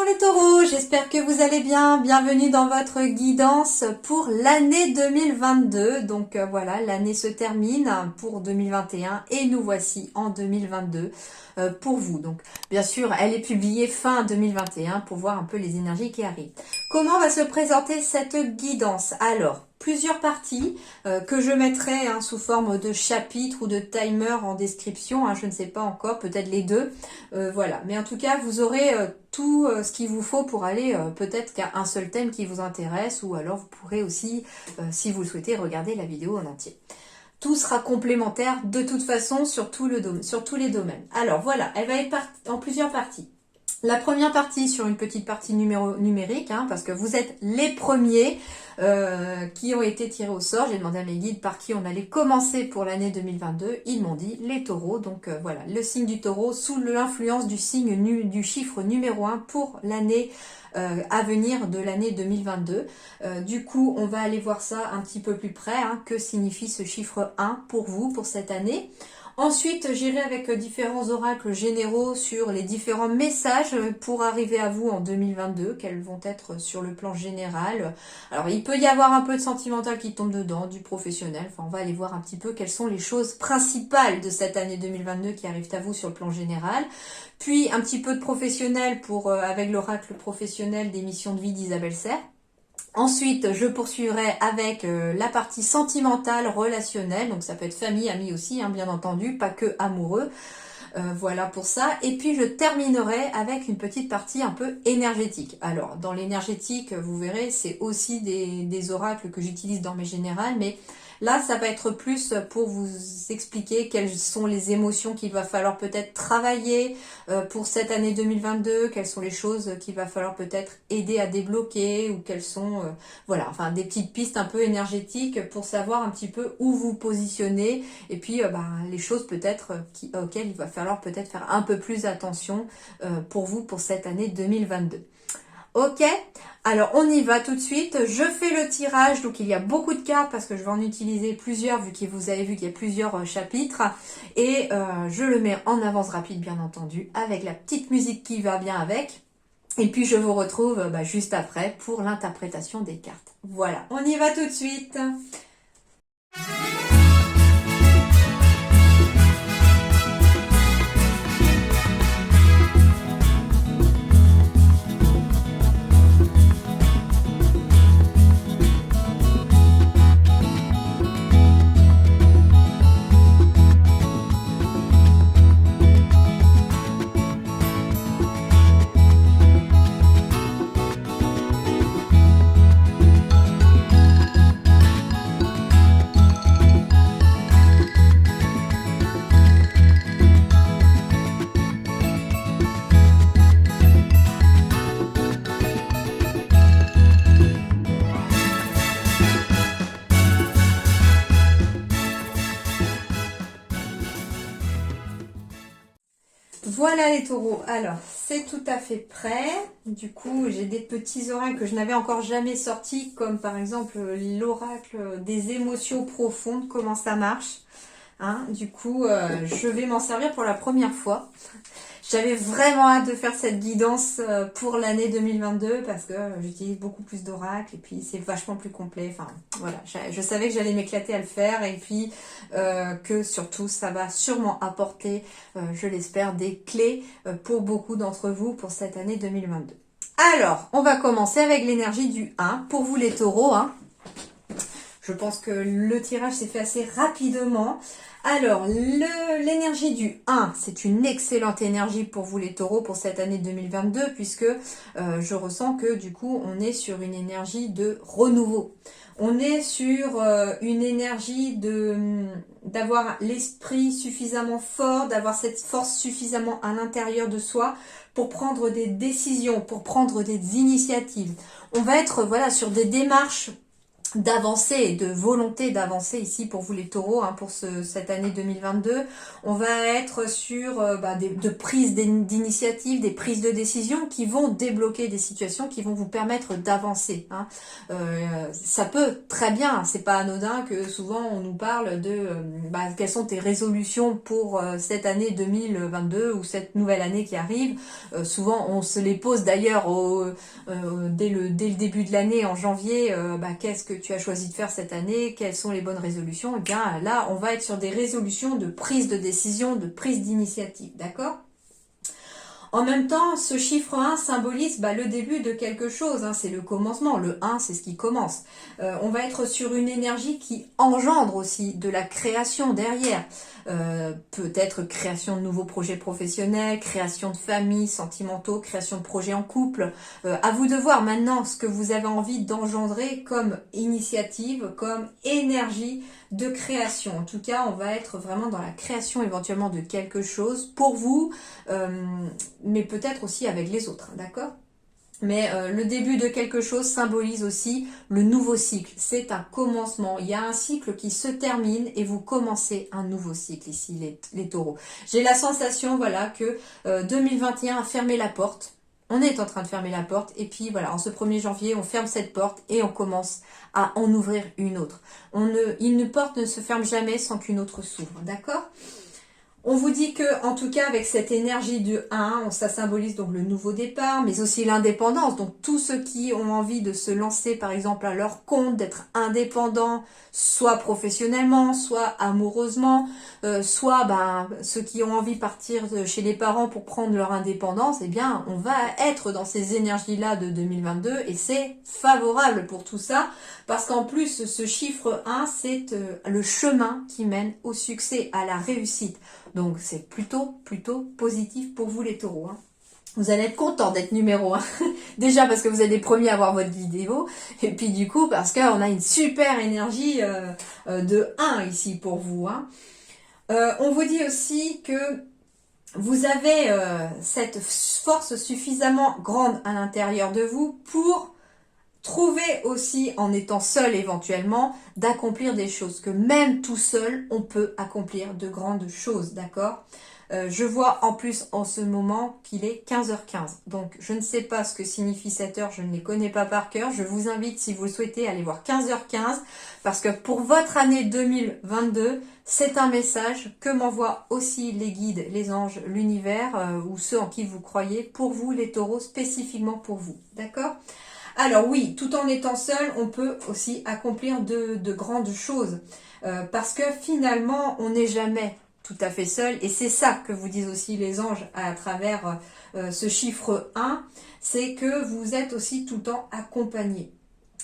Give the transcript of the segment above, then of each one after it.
Bonjour les taureaux, j'espère que vous allez bien. Bienvenue dans votre guidance pour l'année 2022. Donc voilà, l'année se termine pour 2021 et nous voici en 2022 pour vous. Donc bien sûr, elle est publiée fin 2021 pour voir un peu les énergies qui arrivent. Comment va se présenter cette guidance? Alors, plusieurs parties que je mettrai sous forme de chapitre ou de timer en description, je ne sais pas encore, peut-être les deux, voilà. Mais en tout cas, vous aurez tout ce qu'il vous faut pour aller peut-être qu'à un seul thème qui vous intéresse, ou alors vous pourrez aussi, si vous le souhaitez, regarder la vidéo en entier. Tout sera complémentaire de toute façon sur tous les domaines. Alors voilà, elle va être en plusieurs parties. La première partie sur une petite partie numérique, parce que vous êtes les premiers qui ont été tirés au sort. J'ai demandé à mes guides par qui on allait commencer pour l'année 2022. Ils m'ont dit les taureaux. Donc voilà, le signe du taureau sous l'influence du signe du chiffre numéro 1 pour l'année à venir de l'année 2022. Du coup, on va aller voir ça un petit peu plus près. Que signifie ce chiffre 1 pour vous, pour cette année? Ensuite, j'irai avec différents oracles généraux sur les différents messages pour arriver à vous en 2022, quels vont être sur le plan général. Alors, il peut y avoir un peu de sentimental qui tombe dedans, du professionnel. Enfin, on va aller voir un petit peu quelles sont les choses principales de cette année 2022 qui arrivent à vous sur le plan général. Puis, un petit peu de professionnel avec l'oracle professionnel des missions de vie d'Isabelle Serre. Ensuite, je poursuivrai avec la partie sentimentale, relationnelle, donc ça peut être famille, amis aussi, bien entendu, pas que amoureux. Voilà pour ça. Et puis, je terminerai avec une petite partie un peu énergétique. Alors, dans l'énergétique, vous verrez, c'est aussi des oracles que j'utilise dans mes générales, mais là, ça va être plus pour vous expliquer quelles sont les émotions qu'il va falloir peut-être travailler pour cette année 2022, quelles sont les choses qu'il va falloir peut-être aider à débloquer, ou quelles sont, voilà, enfin des petites pistes un peu énergétiques pour savoir un petit peu où vous positionnez, et puis les choses peut-être auxquelles il va falloir peut-être faire un peu plus attention pour vous pour cette année 2022. Ok, alors on y va tout de suite. Je fais le tirage, donc il y a beaucoup de cartes parce que je vais en utiliser plusieurs vu que vous avez vu qu'il y a plusieurs chapitres. Et je le mets en avance rapide bien entendu avec la petite musique qui va bien avec. Et puis je vous retrouve juste après pour l'interprétation des cartes. Voilà, on y va tout de suite. Voilà les taureaux, alors c'est tout à fait prêt. Du coup j'ai des petits oracles que je n'avais encore jamais sortis, comme par exemple l'oracle des émotions profondes, comment ça marche. Du coup je vais m'en servir pour la première fois. J'avais vraiment hâte de faire cette guidance pour l'année 2022 parce que j'utilise beaucoup plus d'oracles et puis c'est vachement plus complet. Enfin voilà, je savais que j'allais m'éclater à le faire, et puis que surtout ça va sûrement apporter, je l'espère, des clés pour beaucoup d'entre vous pour cette année 2022. Alors, on va commencer avec l'énergie du 1 pour vous les taureaux. Je pense que le tirage s'est fait assez rapidement. Alors, l'énergie du 1, c'est une excellente énergie pour vous les taureaux pour cette année 2022, puisque je ressens que du coup, on est sur une énergie de renouveau. On est sur une énergie d'avoir l'esprit suffisamment fort, d'avoir cette force suffisamment à l'intérieur de soi pour prendre des décisions, pour prendre des initiatives. On va être sur des démarches d'avancer, de volonté d'avancer ici pour vous les taureaux, hein, pour cette année 2022. On va être sur de prises d'initiative, des prises de décision qui vont débloquer des situations, qui vont vous permettre d'avancer. Hein. Ça peut très bien, c'est pas anodin que souvent on nous parle de quelles sont tes résolutions pour cette année 2022 ou cette nouvelle année qui arrive. Souvent on se les pose d'ailleurs dès le début de l'année, en janvier, qu'est-ce que tu as choisi de faire cette année, quelles sont les bonnes résolutions. Et bien là, on va être sur des résolutions de prise de décision, de prise d'initiative, d'accord? En même temps, ce chiffre 1 symbolise le début de quelque chose, hein, c'est le commencement, le 1 c'est ce qui commence. On va être sur une énergie qui engendre aussi de la création derrière. Peut-être création de nouveaux projets professionnels, création de familles, sentimentaux, création de projets en couple. À vous de voir maintenant ce que vous avez envie d'engendrer comme initiative, comme énergie de création. En tout cas, on va être vraiment dans la création éventuellement de quelque chose pour vous, mais peut-être aussi avec les autres, d'accord ? Mais le début de quelque chose symbolise aussi le nouveau cycle. C'est un commencement. Il y a un cycle qui se termine et vous commencez un nouveau cycle ici, les taureaux. J'ai la sensation, voilà, que 2021 a fermé la porte. On est en train de fermer la porte et puis voilà, en ce 1er janvier, on ferme cette porte et on commence à en ouvrir une autre. Une porte ne se ferme jamais sans qu'une autre s'ouvre, d'accord ? On vous dit que, en tout cas, avec cette énergie du 1, ça symbolise donc le nouveau départ, mais aussi l'indépendance. Donc, tous ceux qui ont envie de se lancer, par exemple, à leur compte, d'être indépendants, soit professionnellement, soit amoureusement, soit ceux qui ont envie de partir chez les parents pour prendre leur indépendance, eh bien, on va être dans ces énergies-là de 2022 et c'est favorable pour tout ça, parce qu'en plus, ce chiffre 1, c'est le chemin qui mène au succès, à la réussite. Donc c'est plutôt positif pour vous les taureaux. Hein. Vous allez être content d'être numéro 1. Déjà parce que vous êtes les premiers à voir votre vidéo. Et puis du coup parce qu'on a une super énergie de 1 ici pour vous. Hein. On vous dit aussi que vous avez cette force suffisamment grande à l'intérieur de vous pour trouver aussi, en étant seul éventuellement, d'accomplir des choses. Que même tout seul, on peut accomplir de grandes choses, d'accord ? Je vois en plus en ce moment qu'il est 15h15. Donc je ne sais pas ce que signifie cette heure, je ne les connais pas par cœur. Je vous invite, si vous le souhaitez, à aller voir 15h15. Parce que pour votre année 2022, c'est un message que m'envoient aussi les guides, les anges, l'univers, ou ceux en qui vous croyez, pour vous les taureaux, spécifiquement pour vous. D'accord ? Alors oui, tout en étant seul, on peut aussi accomplir de grandes choses. Parce que finalement, on n'est jamais tout à fait seul. Et c'est ça que vous disent aussi les anges à travers ce chiffre 1. C'est que vous êtes aussi tout le temps accompagné.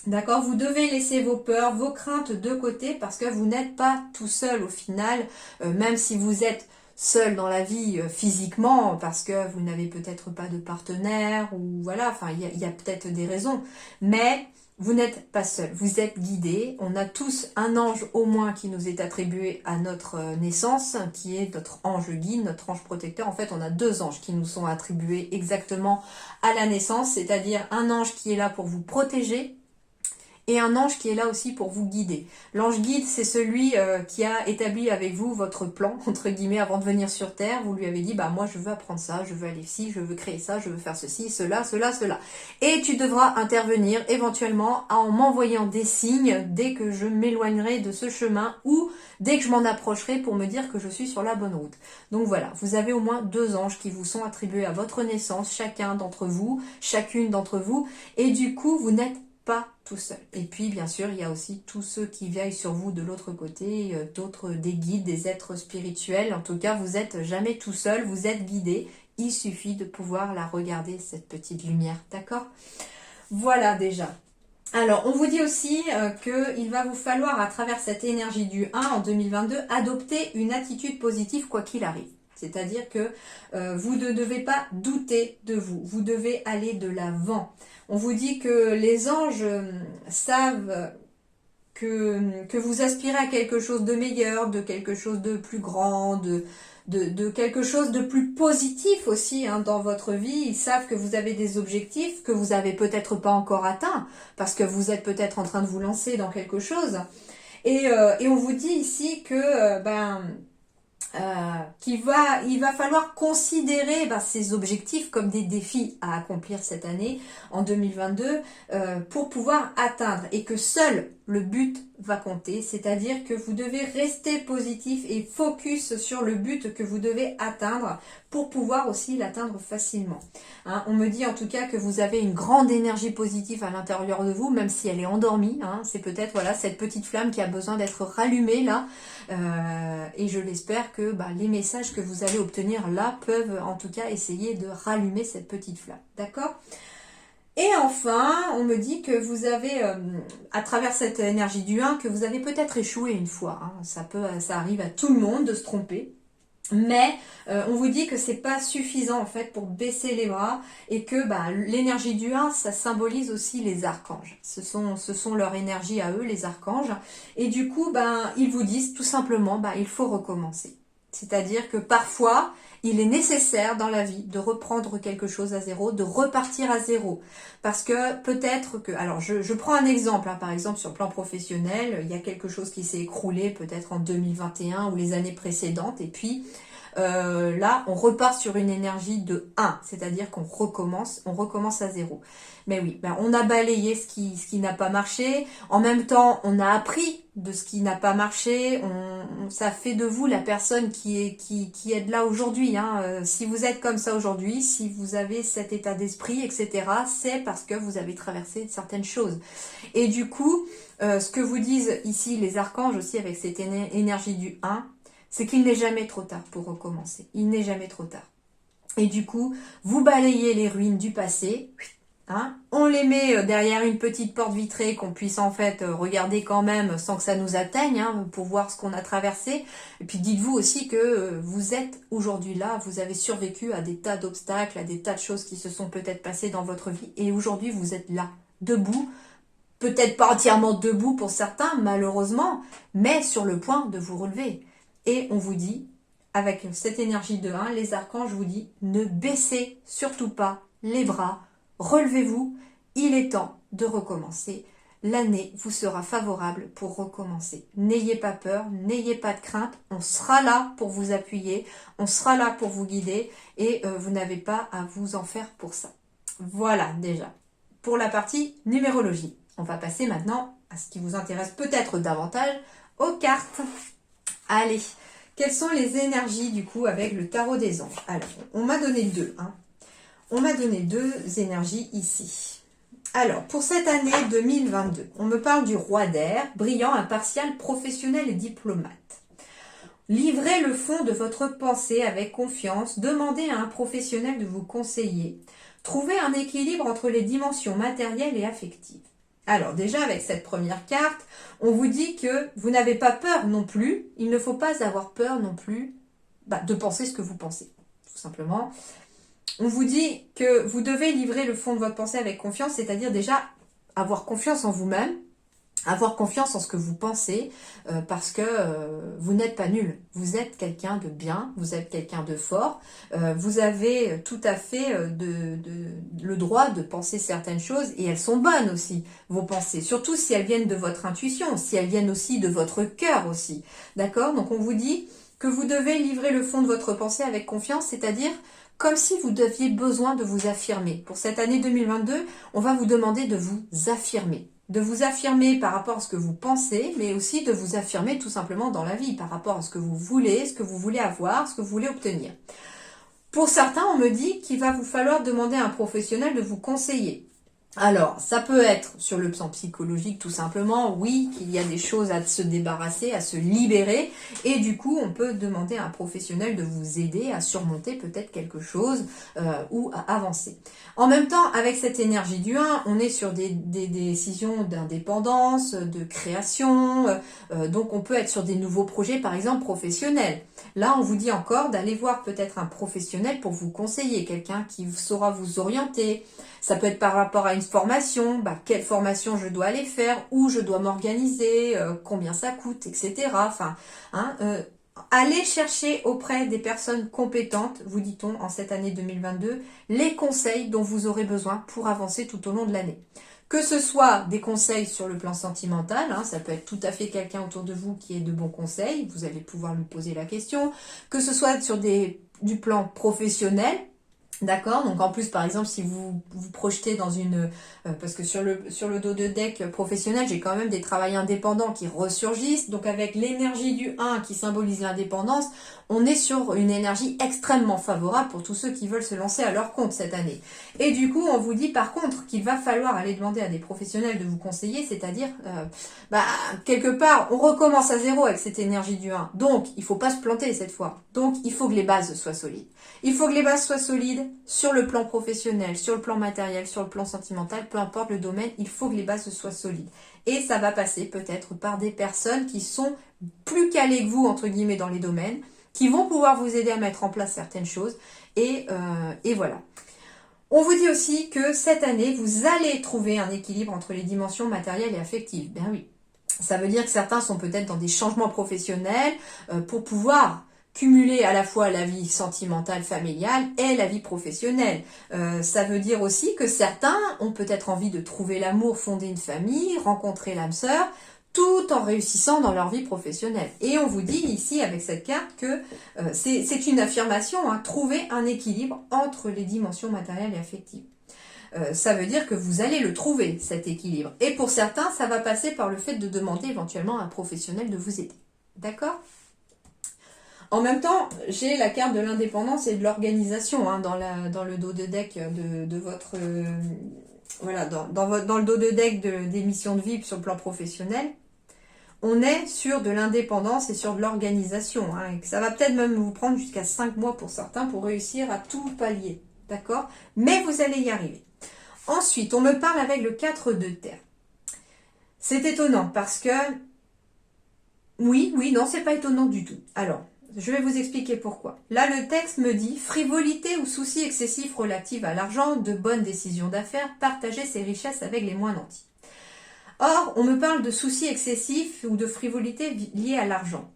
D'accord ? Vous devez laisser vos peurs, vos craintes de côté parce que vous n'êtes pas tout seul au final. Même si vous êtes seul dans la vie physiquement parce que vous n'avez peut-être pas de partenaire ou voilà, enfin il y a peut-être des raisons, mais vous n'êtes pas seul, vous êtes guidé. On a tous un ange au moins qui nous est attribué à notre naissance, qui est notre ange guide, notre ange protecteur. En fait, on a 2 anges qui nous sont attribués exactement à la naissance, c'est-à-dire un ange qui est là pour vous protéger, et un ange qui est là aussi pour vous guider. L'ange guide, c'est celui qui a établi avec vous votre plan, entre guillemets, avant de venir sur Terre. Vous lui avez dit, moi je veux apprendre ça, je veux aller ici, je veux créer ça, je veux faire ceci, cela. Et tu devras intervenir éventuellement en m'envoyant des signes dès que je m'éloignerai de ce chemin ou dès que je m'en approcherai pour me dire que je suis sur la bonne route. Donc voilà, vous avez au moins 2 anges qui vous sont attribués à votre naissance, chacun d'entre vous, chacune d'entre vous. Et du coup, vous n'êtes pas tout seul. Et puis bien sûr il y a aussi tous ceux qui veillent sur vous de l'autre côté, d'autres, des guides, des êtres spirituels. En tout cas vous n'êtes jamais tout seul, vous êtes guidé. Il suffit de pouvoir la regarder, cette petite lumière, d'accord ? Voilà déjà. Alors, on vous dit aussi qu'il va vous falloir, à travers cette énergie du 1 en 2022, adopter une attitude positive quoi qu'il arrive. C'est-à-dire que vous ne devez pas douter de vous, vous devez aller de l'avant. On vous dit que les anges savent que vous aspirez à quelque chose de meilleur, de quelque chose de plus grand, de quelque chose de plus positif aussi hein, dans votre vie. Ils savent que vous avez des objectifs que vous avez peut-être pas encore atteints parce que vous êtes peut-être en train de vous lancer dans quelque chose. Et on vous dit ici que il va falloir considérer ces objectifs comme des défis à accomplir cette année, en 2022, pour pouvoir atteindre et que seul le but va compter, c'est-à-dire que vous devez rester positif et focus sur le but que vous devez atteindre pour pouvoir aussi l'atteindre facilement. Hein, on me dit en tout cas que vous avez une grande énergie positive à l'intérieur de vous, même si elle est endormie. Hein, c'est peut-être voilà cette petite flamme qui a besoin d'être rallumée là. Et je l'espère que les messages que vous allez obtenir là peuvent en tout cas essayer de rallumer cette petite flamme. D'accord ? Et enfin, on me dit que vous avez, à travers cette énergie du 1, que vous avez peut-être échoué une fois. Hein. Ça arrive à tout le monde de se tromper. Mais on vous dit que c'est pas suffisant en fait pour baisser les bras et que l'énergie du 1, ça symbolise aussi les archanges. Ce sont leur énergie à eux, les archanges. Et du coup, ils vous disent tout simplement, il faut recommencer. C'est-à-dire que parfois, il est nécessaire dans la vie de reprendre quelque chose à zéro, de repartir à zéro. Parce que peut-être que... Alors, je prends un exemple, hein, par exemple sur le plan professionnel, il y a quelque chose qui s'est écroulé peut-être en 2021 ou les années précédentes. Et puis, là, on repart sur une énergie de 1, c'est-à-dire qu'on recommence à zéro. Mais oui, on a balayé ce qui n'a pas marché. En même temps, on a appris de ce qui n'a pas marché. Ça fait de vous la personne qui est là aujourd'hui. Hein. Si vous êtes comme ça aujourd'hui, si vous avez cet état d'esprit, etc., c'est parce que vous avez traversé certaines choses. Et du coup, ce que vous disent ici les archanges aussi avec cette énergie du 1, c'est qu'il n'est jamais trop tard pour recommencer. Il n'est jamais trop tard. Et du coup, vous balayez les ruines du passé. Hein, on les met derrière une petite porte vitrée qu'on puisse en fait regarder quand même sans que ça nous atteigne hein, pour voir ce qu'on a traversé. Et puis dites-vous aussi que vous êtes aujourd'hui là, vous avez survécu à des tas d'obstacles, à des tas de choses qui se sont peut-être passées dans votre vie. Et aujourd'hui vous êtes là, debout, peut-être pas entièrement debout pour certains malheureusement, mais sur le point de vous relever. Et on vous dit, avec cette énergie de 1, les archanges vous disent ne baissez surtout pas les bras. Relevez-vous, il est temps de recommencer. L'année vous sera favorable pour recommencer. N'ayez pas peur, n'ayez pas de crainte. On sera là pour vous appuyer, on sera là pour vous guider et vous n'avez pas à vous en faire pour ça. Voilà déjà pour la partie numérologie. On va passer maintenant à ce qui vous intéresse peut-être davantage, aux cartes. Allez, quelles sont les énergies du coup avec le tarot des anges? Alors, on m'a donné deux. Hein. On m'a donné deux énergies ici. Alors, pour cette année 2022, on me parle du roi d'air, brillant, impartial, professionnel et diplomate. Livrez le fond de votre pensée avec confiance, demandez à un professionnel de vous conseiller. Trouvez un équilibre entre les dimensions matérielles et affectives. Alors déjà, avec cette première carte, on vous dit que vous n'avez pas peur non plus. Il ne faut pas avoir peur non plus de penser ce que vous pensez, tout simplement. On vous dit que vous devez livrer le fond de votre pensée avec confiance, c'est-à-dire déjà avoir confiance en vous-même, avoir confiance en ce que vous pensez, parce que vous n'êtes pas nul. Vous êtes quelqu'un de bien, vous êtes quelqu'un de fort. Vous avez tout à fait le droit de penser certaines choses, et elles sont bonnes aussi, vos pensées. Surtout si elles viennent de votre intuition, si elles viennent aussi de votre cœur aussi. D'accord ? Donc on vous dit que vous devez livrer le fond de votre pensée avec confiance, c'est-à-dire comme si vous aviez besoin de vous affirmer. Pour cette année 2022, on va vous demander de vous affirmer. De vous affirmer par rapport à ce que vous pensez, mais aussi de vous affirmer tout simplement dans la vie, par rapport à ce que vous voulez avoir, ce que vous voulez obtenir. Pour certains, on me dit qu'il va vous falloir demander à un professionnel de vous conseiller. Alors, ça peut être sur le plan psychologique tout simplement, oui, qu'il y a des choses à se débarrasser, à se libérer, et du coup, on peut demander à un professionnel de vous aider à surmonter peut-être quelque chose ou à avancer. En même temps, avec cette énergie du 1, on est sur des décisions d'indépendance, de création, donc on peut être sur des nouveaux projets, par exemple professionnels. Là, on vous dit encore d'aller voir peut-être un professionnel pour vous conseiller, quelqu'un qui saura vous orienter. Ça peut être par rapport à une formation, quelle formation je dois aller faire, où je dois m'organiser, combien ça coûte, etc. Enfin, allez chercher auprès des personnes compétentes, vous dit-on, en cette année 2022, les conseils dont vous aurez besoin pour avancer tout au long de l'année. Que ce soit des conseils sur le plan sentimental, hein, ça peut être tout à fait quelqu'un autour de vous qui ait de bons conseils, vous allez pouvoir lui poser la question. Que ce soit sur du plan professionnel, d'accord, donc en plus par exemple si vous vous projetez dans une parce que sur le dos de deck professionnel j'ai quand même des travails indépendants qui ressurgissent, donc avec l'énergie du 1 qui symbolise l'indépendance, on est sur une énergie extrêmement favorable pour tous ceux qui veulent se lancer à leur compte cette année. Et du coup on vous dit par contre qu'il va falloir aller demander à des professionnels de vous conseiller, c'est-à-dire quelque part on recommence à zéro avec cette énergie du 1, donc il faut pas se planter cette fois, donc il faut que les bases soient solides. Il faut que les bases soient solides sur le plan professionnel, sur le plan matériel, sur le plan sentimental, peu importe le domaine, il faut que les bases soient solides. Et ça va passer peut-être par des personnes qui sont plus calées que vous, entre guillemets, dans les domaines, qui vont pouvoir vous aider à mettre en place certaines choses. Et voilà. On vous dit aussi que cette année, vous allez trouver un équilibre entre les dimensions matérielles et affectives. Ben oui. Ça veut dire que certains sont peut-être dans des changements professionnels pour pouvoir cumuler à la fois la vie sentimentale, familiale et la vie professionnelle. Ça veut dire aussi que certains ont peut-être envie de trouver l'amour, fonder une famille, rencontrer l'âme sœur, tout en réussissant dans leur vie professionnelle. Et on vous dit ici avec cette carte que c'est une affirmation, hein, trouver un équilibre entre les dimensions matérielles et affectives. Ça veut dire que vous allez le trouver, cet équilibre. Et pour certains, ça va passer par le fait de demander éventuellement à un professionnel de vous aider. D'accord ? En même temps, j'ai la carte de l'indépendance et de l'organisation hein, dans le dos de deck de votre... voilà, dans le dos de deck des missions de vie sur le plan professionnel. On est sur de l'indépendance et sur de l'organisation. Hein, ça va peut-être même vous prendre jusqu'à 5 mois pour certains pour réussir à tout pallier. D'accord ? Mais vous allez y arriver. Ensuite, on me parle avec le 4 de terre. C'est étonnant parce que... Oui, non, c'est pas étonnant du tout. Alors... je vais vous expliquer pourquoi. Là, le texte me dit « Frivolité ou soucis excessifs relatifs à l'argent, de bonnes décisions d'affaires, partager ses richesses avec les moins nantis. » Or, on me parle de soucis excessifs ou de frivolité liée à l'argent.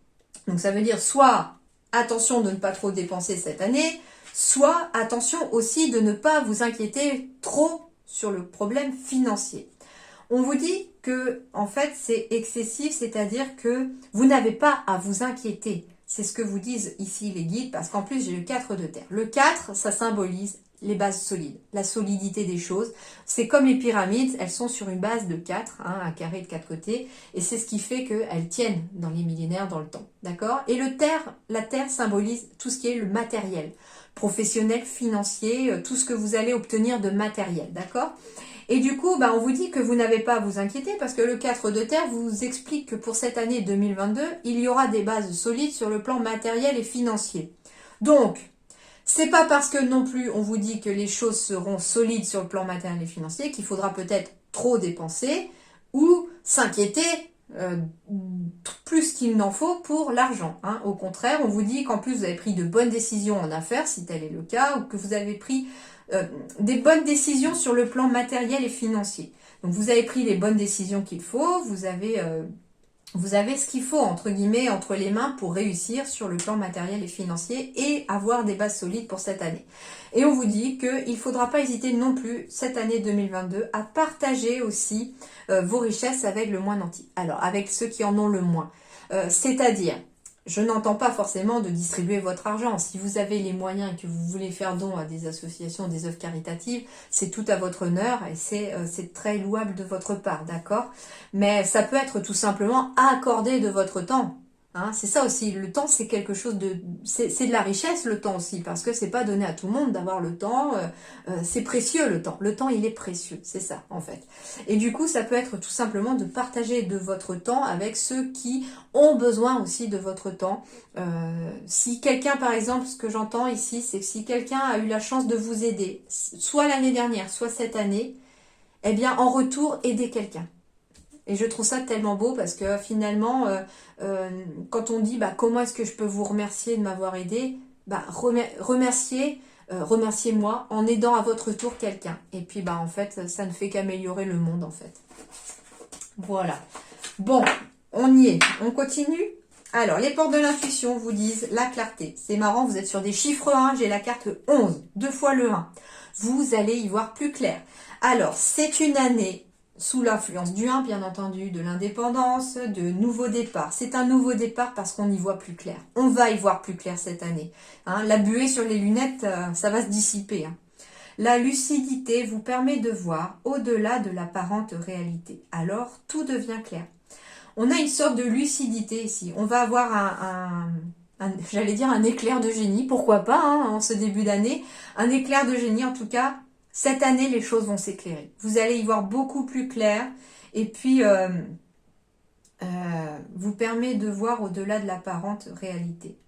Donc, ça veut dire soit attention de ne pas trop dépenser cette année, soit attention aussi de ne pas vous inquiéter trop sur le problème financier. On vous dit que, en fait, c'est excessif, c'est-à-dire que vous n'avez pas à vous inquiéter. C'est ce que vous disent ici les guides, parce qu'en plus, j'ai le 4 de terre. Le 4, ça symbolise les bases solides, la solidité des choses. C'est comme les pyramides, elles sont sur une base de 4, hein, un carré de 4 côtés, et c'est ce qui fait qu'elles tiennent dans les millénaires, dans le temps. D'accord ? Et la terre symbolise tout ce qui est le matériel, professionnel, financier, tout ce que vous allez obtenir de matériel. D'accord ? Et du coup, on vous dit que vous n'avez pas à vous inquiéter parce que le 4 de terre vous explique que pour cette année 2022, il y aura des bases solides sur le plan matériel et financier. Donc, c'est pas parce que non plus on vous dit que les choses seront solides sur le plan matériel et financier qu'il faudra peut-être trop dépenser ou s'inquiéter plus qu'il n'en faut pour l'argent. Hein. Au contraire, on vous dit qu'en plus vous avez pris de bonnes décisions en affaires, si tel est le cas, ou que vous avez pris des bonnes décisions sur le plan matériel et financier. Donc vous avez pris les bonnes décisions qu'il faut, vous avez ce qu'il faut entre guillemets entre les mains pour réussir sur le plan matériel et financier et avoir des bases solides pour cette année. Et on vous dit qu'il ne faudra pas hésiter non plus cette année 2022 à partager aussi vos richesses avec le moins nanti. Alors avec ceux qui en ont le moins. C'est-à-dire, je n'entends pas forcément de distribuer votre argent. Si vous avez les moyens et que vous voulez faire don à des associations, des œuvres caritatives, c'est tout à votre honneur et c'est très louable de votre part, d'accord ? Mais ça peut être tout simplement accorder de votre temps. Hein, c'est ça aussi, le temps c'est quelque chose de... C'est de la richesse le temps aussi, parce que c'est pas donné à tout le monde d'avoir le temps, c'est précieux le temps. Le temps il est précieux, c'est ça en fait. Et du coup ça peut être tout simplement de partager de votre temps avec ceux qui ont besoin aussi de votre temps. Si quelqu'un par exemple, ce que j'entends ici, c'est que si quelqu'un a eu la chance de vous aider, soit l'année dernière, soit cette année, eh bien en retour aidez quelqu'un. Et je trouve ça tellement beau parce que finalement, quand on dit comment est-ce que je peux vous remercier de m'avoir aidé, remerciez-moi en aidant à votre tour quelqu'un. Et puis en fait, ça ne fait qu'améliorer le monde en fait. Voilà. Bon, on y est. On continue. Alors, les portes de l'intuition vous disent la clarté. C'est marrant, vous êtes sur des chiffres 1, j'ai la carte 11, 2 fois le 1. Vous allez y voir plus clair. Alors, c'est une année sous l'influence du 1, bien entendu, de l'indépendance, de nouveaux départs. C'est un nouveau départ parce qu'on y voit plus clair. On va y voir plus clair cette année. Hein, la buée sur les lunettes, ça va se dissiper. Hein. La lucidité vous permet de voir au-delà de l'apparente réalité. Alors, tout devient clair. On a une sorte de lucidité ici. On va avoir j'allais dire un éclair de génie, pourquoi pas, hein, en ce début d'année. Un éclair de génie, en tout cas, cette année, les choses vont s'éclairer. Vous allez y voir beaucoup plus clair. Et puis, vous permet de voir au-delà de l'apparente réalité.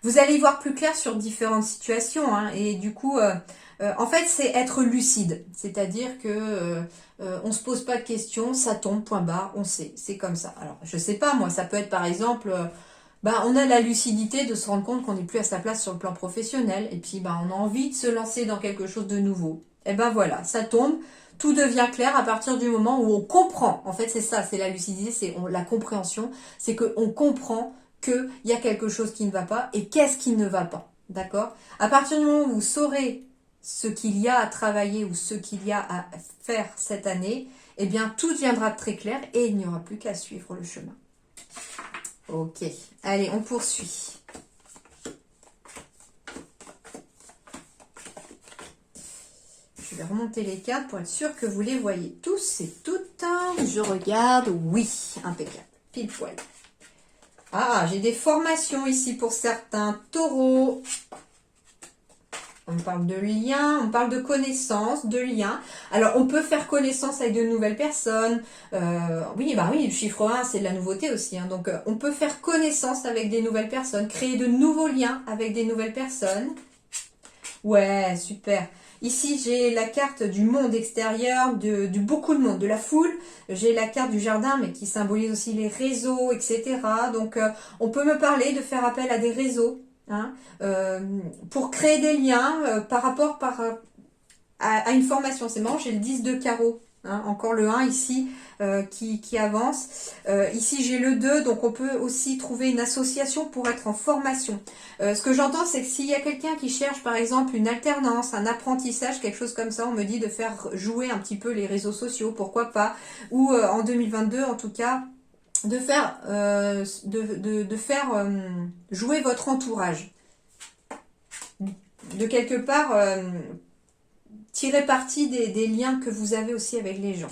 Vous allez y voir plus clair sur différentes situations. Hein, et du coup, en fait, c'est être lucide. C'est-à-dire que on se pose pas de questions, ça tombe, point barre, on sait. C'est comme ça. Alors, je sais pas, moi, ça peut être par exemple... on a la lucidité de se rendre compte qu'on n'est plus à sa place sur le plan professionnel. Et puis, on a envie de se lancer dans quelque chose de nouveau. Et voilà, ça tombe. Tout devient clair à partir du moment où on comprend. En fait, c'est ça, c'est la lucidité, c'est la compréhension. C'est qu'on comprend qu'il y a quelque chose qui ne va pas et qu'est-ce qui ne va pas. D'accord? À partir du moment où vous saurez ce qu'il y a à travailler ou ce qu'il y a à faire cette année, eh bien, tout deviendra très clair et il n'y aura plus qu'à suivre le chemin. Ok, allez, on poursuit. Je vais remonter les cartes pour être sûr que vous les voyez tous et toutes. Je regarde, oui, impeccable, pile poil. Ah, j'ai des formations ici pour certains taureaux. On parle de liens, on parle de connaissances, de liens. Alors, on peut faire connaissance avec de nouvelles personnes. Oui, le chiffre 1, c'est de la nouveauté aussi. Hein. Donc, on peut faire connaissance avec des nouvelles personnes, créer de nouveaux liens avec des nouvelles personnes. Ouais, super. Ici, j'ai la carte du monde extérieur, du beaucoup de monde, de la foule. J'ai la carte du jardin, mais qui symbolise aussi les réseaux, etc. Donc, on peut me parler de faire appel à des réseaux. Hein, pour créer des liens par rapport à une formation. C'est marrant, j'ai le 10 de carreau, hein, encore le 1 ici qui avance. Ici j'ai le 2, donc on peut aussi trouver une association pour être en formation. Ce que j'entends, c'est que s'il y a quelqu'un qui cherche par exemple une alternance, un apprentissage, quelque chose comme ça, on me dit de faire jouer un petit peu les réseaux sociaux, pourquoi pas, ou en 2022 en tout cas, de faire, jouer votre entourage. De quelque part, tirer parti des liens que vous avez aussi avec les gens.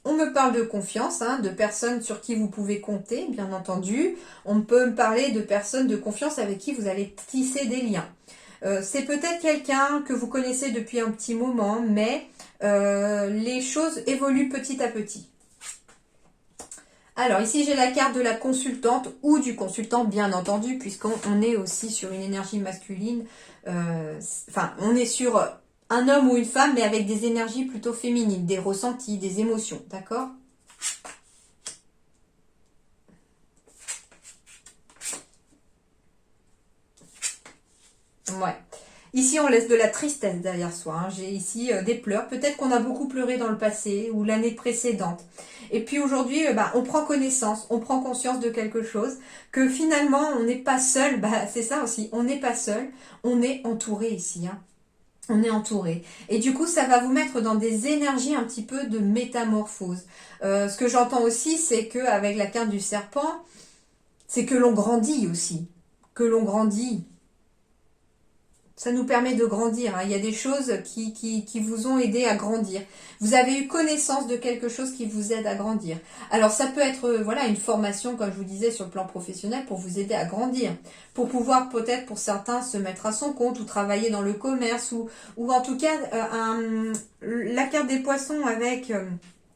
On me parle de confiance, hein, de personnes sur qui vous pouvez compter, bien entendu. On peut me parler de personnes de confiance avec qui vous allez tisser des liens. C'est peut-être quelqu'un que vous connaissez depuis un petit moment, mais les choses évoluent petit à petit. Alors ici j'ai la carte de la consultante ou du consultant bien entendu puisqu'on est aussi sur une énergie masculine, on est sur un homme ou une femme mais avec des énergies plutôt féminines, des ressentis, des émotions, d'accord ? Ouais. Ici, on laisse de la tristesse derrière soi. Hein. J'ai ici des pleurs. Peut-être qu'on a beaucoup pleuré dans le passé ou l'année précédente. Et puis aujourd'hui, on prend connaissance, on prend conscience de quelque chose, que finalement, on n'est pas seul. C'est ça aussi, on n'est pas seul. On est entouré ici. Hein. On est entouré. Et du coup, ça va vous mettre dans des énergies un petit peu de métamorphose. Ce que j'entends aussi, c'est qu'avec la carte du serpent, c'est que l'on grandit aussi. Que l'on grandit. Ça nous permet de grandir. Hein. Il y a des choses qui vous ont aidé à grandir. Vous avez eu connaissance de quelque chose qui vous aide à grandir. Alors ça peut être une formation, comme je vous disais, sur le plan professionnel pour vous aider à grandir. Pour pouvoir peut-être pour certains se mettre à son compte ou travailler dans le commerce ou en tout cas la carte des poissons avec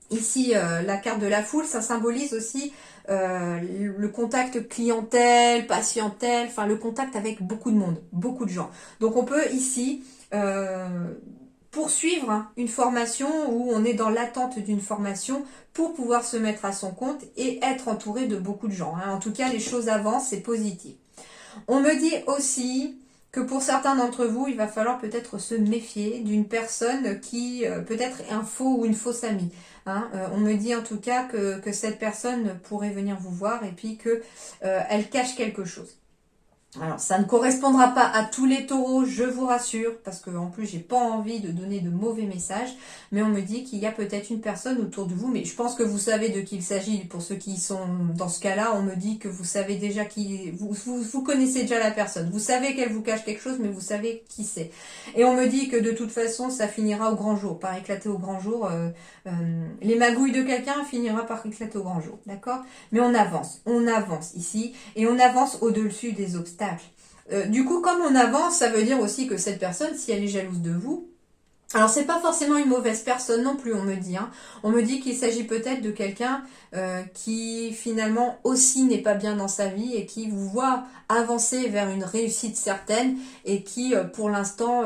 ici la carte de la foule, ça symbolise aussi le contact clientèle, patientèle, le contact avec beaucoup de monde, beaucoup de gens. Donc on peut ici poursuivre une formation où on est dans l'attente d'une formation pour pouvoir se mettre à son compte et être entouré de beaucoup de gens. Hein. En tout cas, les choses avancent, c'est positif. On me dit aussi que pour certains d'entre vous, il va falloir peut-être se méfier d'une personne qui peut-être est un faux ou une fausse amie. Hein. On me dit en tout cas que cette personne pourrait venir vous voir et puis que elle cache quelque chose. Alors, ça ne correspondra pas à tous les taureaux, je vous rassure, parce que en plus, j'ai pas envie de donner de mauvais messages, mais on me dit qu'il y a peut-être une personne autour de vous, mais je pense que vous savez de qui il s'agit. Pour ceux qui sont dans ce cas-là, on me dit que vous savez déjà qui, vous connaissez déjà la personne. Vous savez qu'elle vous cache quelque chose, mais vous savez qui c'est. Et on me dit que de toute façon, ça finira au grand jour, par éclater au grand jour. Les magouilles de quelqu'un finira par éclater au grand jour, d'accord? Mais on avance ici, et on avance au-dessus des obstacles. Du coup, comme on avance, ça veut dire aussi que cette personne, si elle est jalouse de vous, alors c'est pas forcément une mauvaise personne non plus, on me dit. Hein. On me dit qu'il s'agit peut-être de quelqu'un qui finalement aussi n'est pas bien dans sa vie et qui vous voit avancer vers une réussite certaine et qui pour l'instant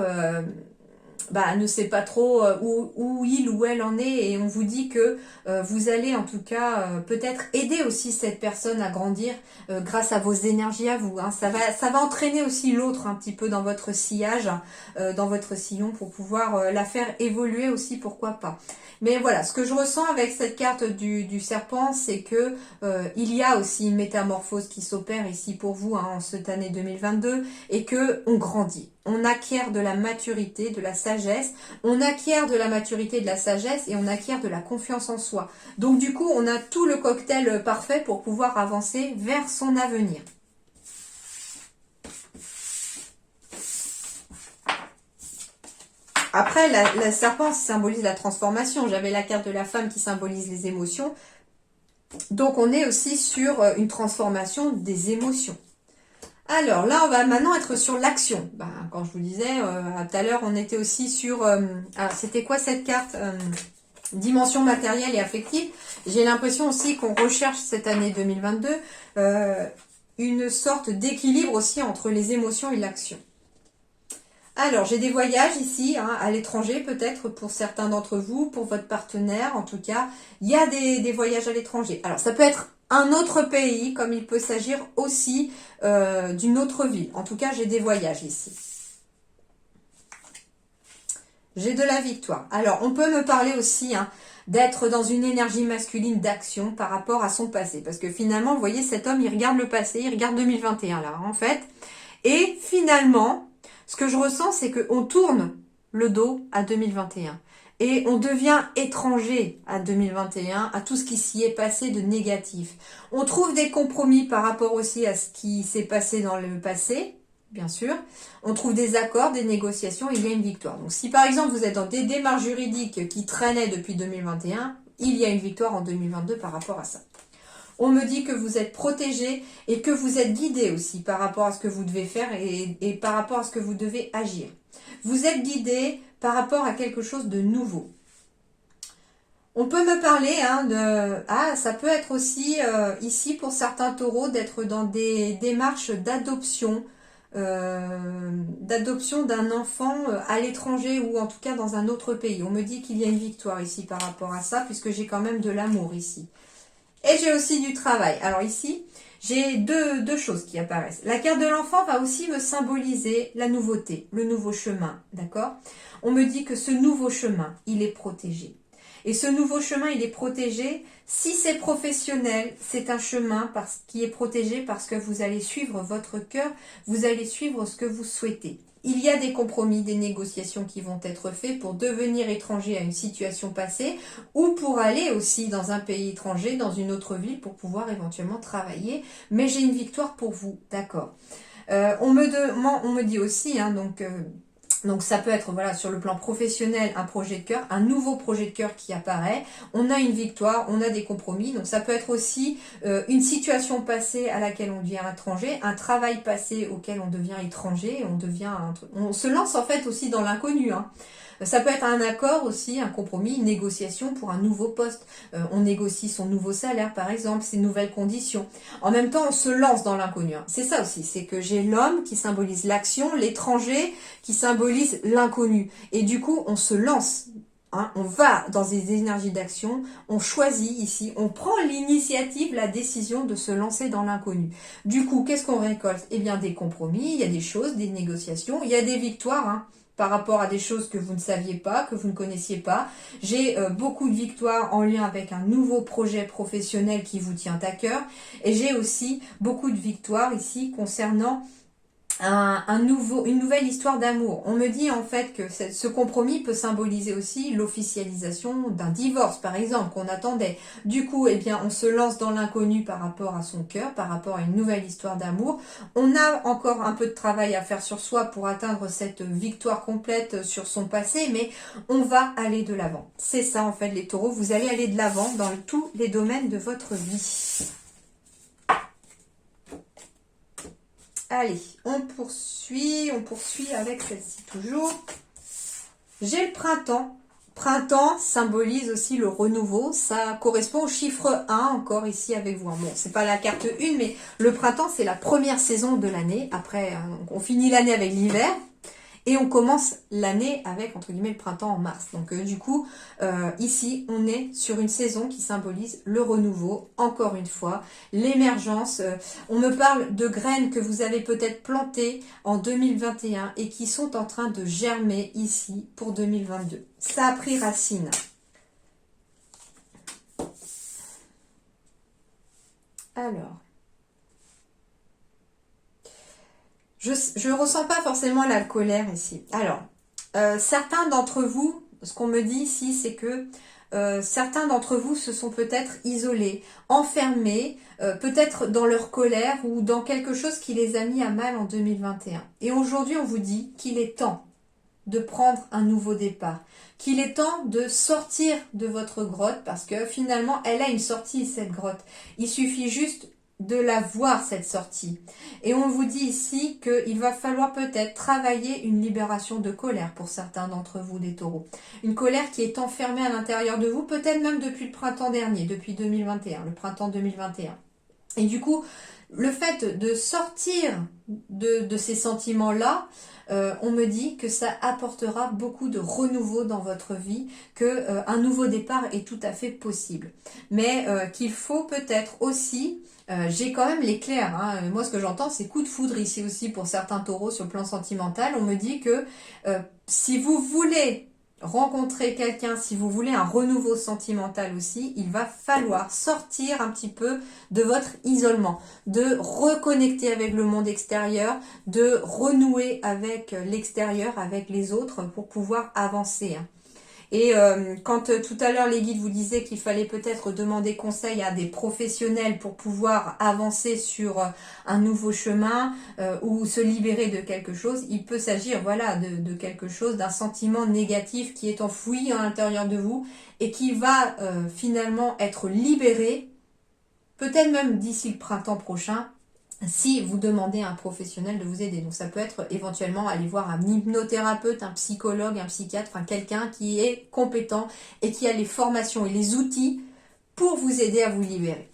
ne sait pas trop où il ou elle en est, et on vous dit que vous allez en tout cas peut-être aider aussi cette personne à grandir grâce à vos énergies à vous. Hein. Ça va entraîner aussi l'autre un petit peu dans votre sillage, dans votre sillon pour pouvoir la faire évoluer aussi, pourquoi pas. Mais voilà, ce que je ressens avec cette carte du serpent, c'est que il y a aussi une métamorphose qui s'opère ici pour vous hein, en cette année 2022 et que on grandit. On acquiert de la maturité, de la sagesse, on acquiert de la maturité, de la sagesse et on acquiert de la confiance en soi. Donc du coup, on a tout le cocktail parfait pour pouvoir avancer vers son avenir. Après, la serpent symbolise la transformation. J'avais la carte de la femme qui symbolise les émotions. Donc on est aussi sur une transformation des émotions. Alors là, on va maintenant être sur l'action. Quand je vous disais, tout à l'heure, on était aussi sur... alors, c'était quoi cette carte dimension matérielle et affective. J'ai l'impression aussi qu'on recherche cette année 2022 une sorte d'équilibre aussi entre les émotions et l'action. Alors, j'ai des voyages ici, hein, à l'étranger peut-être pour certains d'entre vous, pour votre partenaire en tout cas. Il y a des voyages à l'étranger. Alors, ça peut être un autre pays, comme il peut s'agir aussi d'une autre ville. En tout cas, j'ai des voyages ici. J'ai de la victoire. Alors, on peut me parler aussi hein, d'être dans une énergie masculine d'action par rapport à son passé. Parce que finalement, vous voyez, cet homme, il regarde le passé, il regarde 2021 là, en fait. Et finalement, ce que je ressens, c'est qu'on tourne le dos à 2021. Et on devient étranger à 2021, à tout ce qui s'y est passé de négatif. On trouve des compromis par rapport aussi à ce qui s'est passé dans le passé, bien sûr. On trouve des accords, des négociations, et il y a une victoire. Donc si par exemple vous êtes dans des démarches juridiques qui traînaient depuis 2021, il y a une victoire en 2022 par rapport à ça. On me dit que vous êtes protégé et que vous êtes guidé aussi par rapport à ce que vous devez faire et par rapport à ce que vous devez agir. Vous êtes guidé par rapport à quelque chose de nouveau. On peut me parler de... ça peut être aussi ici pour certains taureaux d'être dans des démarches d'adoption d'un enfant à l'étranger ou en tout cas dans un autre pays. On me dit qu'il y a une victoire ici par rapport à ça puisque j'ai quand même de l'amour ici. Et j'ai aussi du travail. Alors ici, j'ai deux choses qui apparaissent. La carte de l'enfant va aussi me symboliser la nouveauté, le nouveau chemin, d'accord? On me dit que ce nouveau chemin, il est protégé. Et ce nouveau chemin, il est protégé. Si c'est professionnel, c'est un chemin qui est protégé parce que vous allez suivre votre cœur, vous allez suivre ce que vous souhaitez. Il y a des compromis, des négociations qui vont être faits pour devenir étranger à une situation passée ou pour aller aussi dans un pays étranger, dans une autre ville pour pouvoir éventuellement travailler. Mais j'ai une victoire pour vous, d'accord. On me dit aussi, donc ça peut être voilà sur le plan professionnel un projet de cœur, un nouveau projet de cœur qui apparaît, on a une victoire, on a des compromis, donc ça peut être aussi une situation passée à laquelle on devient étranger, un travail passé auquel on devient étranger, on se lance en fait aussi dans l'inconnu. Ça peut être un accord aussi, un compromis, une négociation pour un nouveau poste. On négocie son nouveau salaire, par exemple, ses nouvelles conditions. En même temps, on se lance dans l'inconnu. C'est ça aussi, c'est que j'ai l'homme qui symbolise l'action, l'étranger qui symbolise l'inconnu. Et du coup, on se lance Hein, on va dans des énergies d'action, on choisit ici, on prend l'initiative, la décision de se lancer dans l'inconnu. Du coup, qu'est-ce qu'on récolte? Eh bien, des compromis, il y a des choses, des négociations, il y a des victoires, hein, par rapport à des choses que vous ne saviez pas, que vous ne connaissiez pas. J'ai beaucoup de victoires en lien avec un nouveau projet professionnel qui vous tient à cœur. Et j'ai aussi beaucoup de victoires ici concernant une nouvelle histoire d'amour. On me dit en fait que ce compromis peut symboliser aussi l'officialisation d'un divorce, par exemple, qu'on attendait. Du coup, eh bien, on se lance dans l'inconnu par rapport à son cœur, par rapport à une nouvelle histoire d'amour. On a encore un peu de travail à faire sur soi pour atteindre cette victoire complète sur son passé, mais on va aller de l'avant. C'est ça en fait les taureaux, vous allez aller de l'avant dans tous les domaines de votre vie. Allez, on poursuit avec celle-ci toujours. J'ai le printemps. Printemps symbolise aussi le renouveau. Ça correspond au chiffre 1 encore ici avec vous. Bon, c'est pas la carte 1, mais le printemps, c'est la première saison de l'année. Après, on finit l'année avec l'hiver. Et on commence l'année avec, entre guillemets, le printemps en mars. Donc du coup, ici, on est sur une saison qui symbolise le renouveau, encore une fois, l'émergence. On me parle de graines que vous avez peut-être plantées en 2021 et qui sont en train de germer ici pour 2022. Ça a pris racine. Alors... Je ressens pas forcément la colère ici. Alors, certains d'entre vous, ce qu'on me dit ici, c'est que certains d'entre vous se sont peut-être isolés, enfermés, peut-être dans leur colère ou dans quelque chose qui les a mis à mal en 2021. Et aujourd'hui, on vous dit qu'il est temps de prendre un nouveau départ, qu'il est temps de sortir de votre grotte parce que finalement, elle a une sortie, cette grotte. Il suffit juste de la voir, cette sortie. Et on vous dit ici qu'il va falloir peut-être travailler une libération de colère pour certains d'entre vous, des taureaux. Une colère qui est enfermée à l'intérieur de vous, peut-être même depuis le printemps dernier, depuis 2021, le printemps 2021. Et du coup, le fait de sortir de ces sentiments-là, on me dit que ça apportera beaucoup de renouveau dans votre vie, que un nouveau départ est tout à fait possible. Mais qu'il faut peut-être aussi, j'ai quand même l'éclair, hein. Moi ce que j'entends c'est coup de foudre ici aussi pour certains taureaux sur le plan sentimental. On me dit que si vous voulez rencontrer quelqu'un, si vous voulez un renouveau sentimental aussi, il va falloir sortir un petit peu de votre isolement, de reconnecter avec le monde extérieur, de renouer avec l'extérieur, avec les autres pour pouvoir avancer. Et quand tout à l'heure les guides vous disaient qu'il fallait peut-être demander conseil à des professionnels pour pouvoir avancer sur un nouveau chemin ou se libérer de quelque chose, il peut s'agir voilà de quelque chose, d'un sentiment négatif qui est enfoui à l'intérieur de vous et qui va finalement être libéré, peut-être même d'ici le printemps prochain, si vous demandez à un professionnel de vous aider. Donc ça peut être éventuellement aller voir un hypnothérapeute, un psychologue, un psychiatre, enfin quelqu'un qui est compétent et qui a les formations et les outils pour vous aider à vous libérer.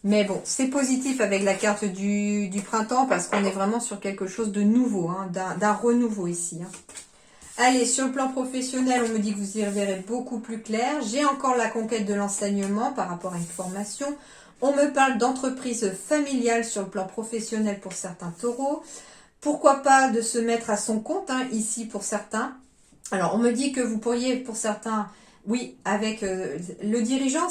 Mais bon, c'est positif avec la carte du printemps parce qu'on est vraiment sur quelque chose de nouveau, hein, d'un renouveau ici. Hein. Allez, sur le plan professionnel, on me dit que vous y verrez beaucoup plus clair. J'ai encore la conquête de l'enseignement par rapport à une formation. On me parle d'entreprise familiale sur le plan professionnel pour certains taureaux. Pourquoi pas de se mettre à son compte, hein, ici pour certains. Alors, on me dit que vous pourriez, pour certains, oui, avec le dirigeant,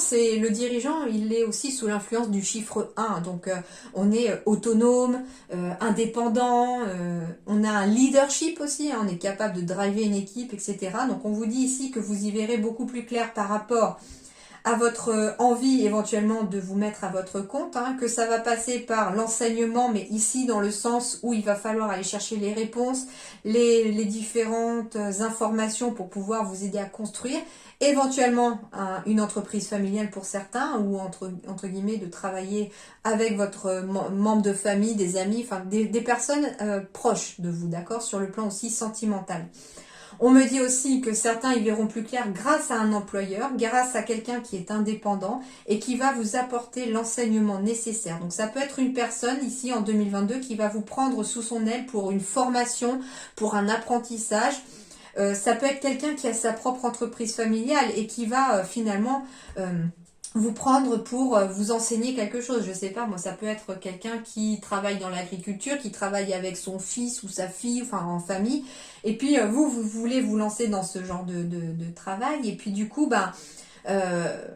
il est aussi sous l'influence du chiffre 1. Donc, on est autonome, indépendant, on a un leadership aussi, hein, on est capable de driver une équipe, etc. Donc, on vous dit ici que vous y verrez beaucoup plus clair par rapport à votre envie éventuellement de vous mettre à votre compte, hein, que ça va passer par l'enseignement, mais ici dans le sens où il va falloir aller chercher les réponses, les différentes informations pour pouvoir vous aider à construire, éventuellement une entreprise familiale pour certains, ou entre guillemets de travailler avec votre membre de famille, des amis, enfin des personnes proches de vous, d'accord, sur le plan aussi sentimental. On me dit aussi que certains y verront plus clair grâce à un employeur, grâce à quelqu'un qui est indépendant et qui va vous apporter l'enseignement nécessaire. Donc ça peut être une personne ici en 2022 qui va vous prendre sous son aile pour une formation, pour un apprentissage, Ça peut être quelqu'un qui a sa propre entreprise familiale et qui va finalement vous prendre pour vous enseigner quelque chose. Je sais pas, moi, ça peut être quelqu'un qui travaille dans l'agriculture, qui travaille avec son fils ou sa fille, enfin en famille. Et puis vous voulez vous lancer dans ce genre de travail. Et puis du coup, euh,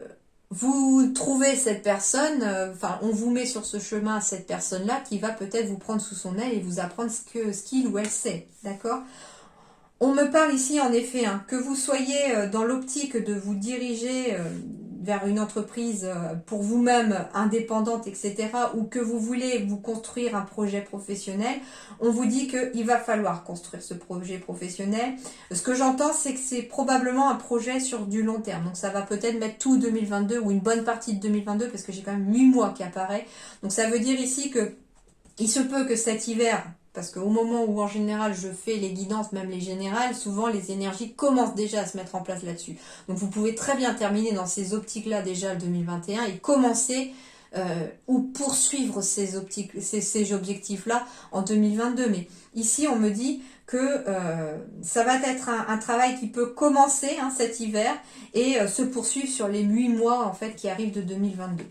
vous trouvez cette personne, enfin on vous met sur ce chemin cette personne-là qui va peut-être vous prendre sous son aile et vous apprendre ce qu'il ou elle sait. D'accord? On me parle ici en effet, hein, que vous soyez dans l'optique de vous diriger vers une entreprise pour vous-même indépendante, etc., ou que vous voulez vous construire un projet professionnel, on vous dit qu'il va falloir construire ce projet professionnel. Ce que j'entends, c'est que c'est probablement un projet sur du long terme. Donc ça va peut-être mettre tout 2022 ou une bonne partie de 2022 parce que j'ai quand même 8 mois qui apparaît. Donc ça veut dire ici que il se peut que cet hiver, parce qu'au moment où en général je fais les guidances, même les générales, souvent les énergies commencent déjà à se mettre en place là-dessus. Donc vous pouvez très bien terminer dans ces optiques-là déjà le 2021 et commencer ou poursuivre ces objectifs-là en 2022. Mais ici on me dit que ça va être un travail qui peut commencer cet hiver et se poursuivre sur les 8 mois en fait qui arrivent de 2022.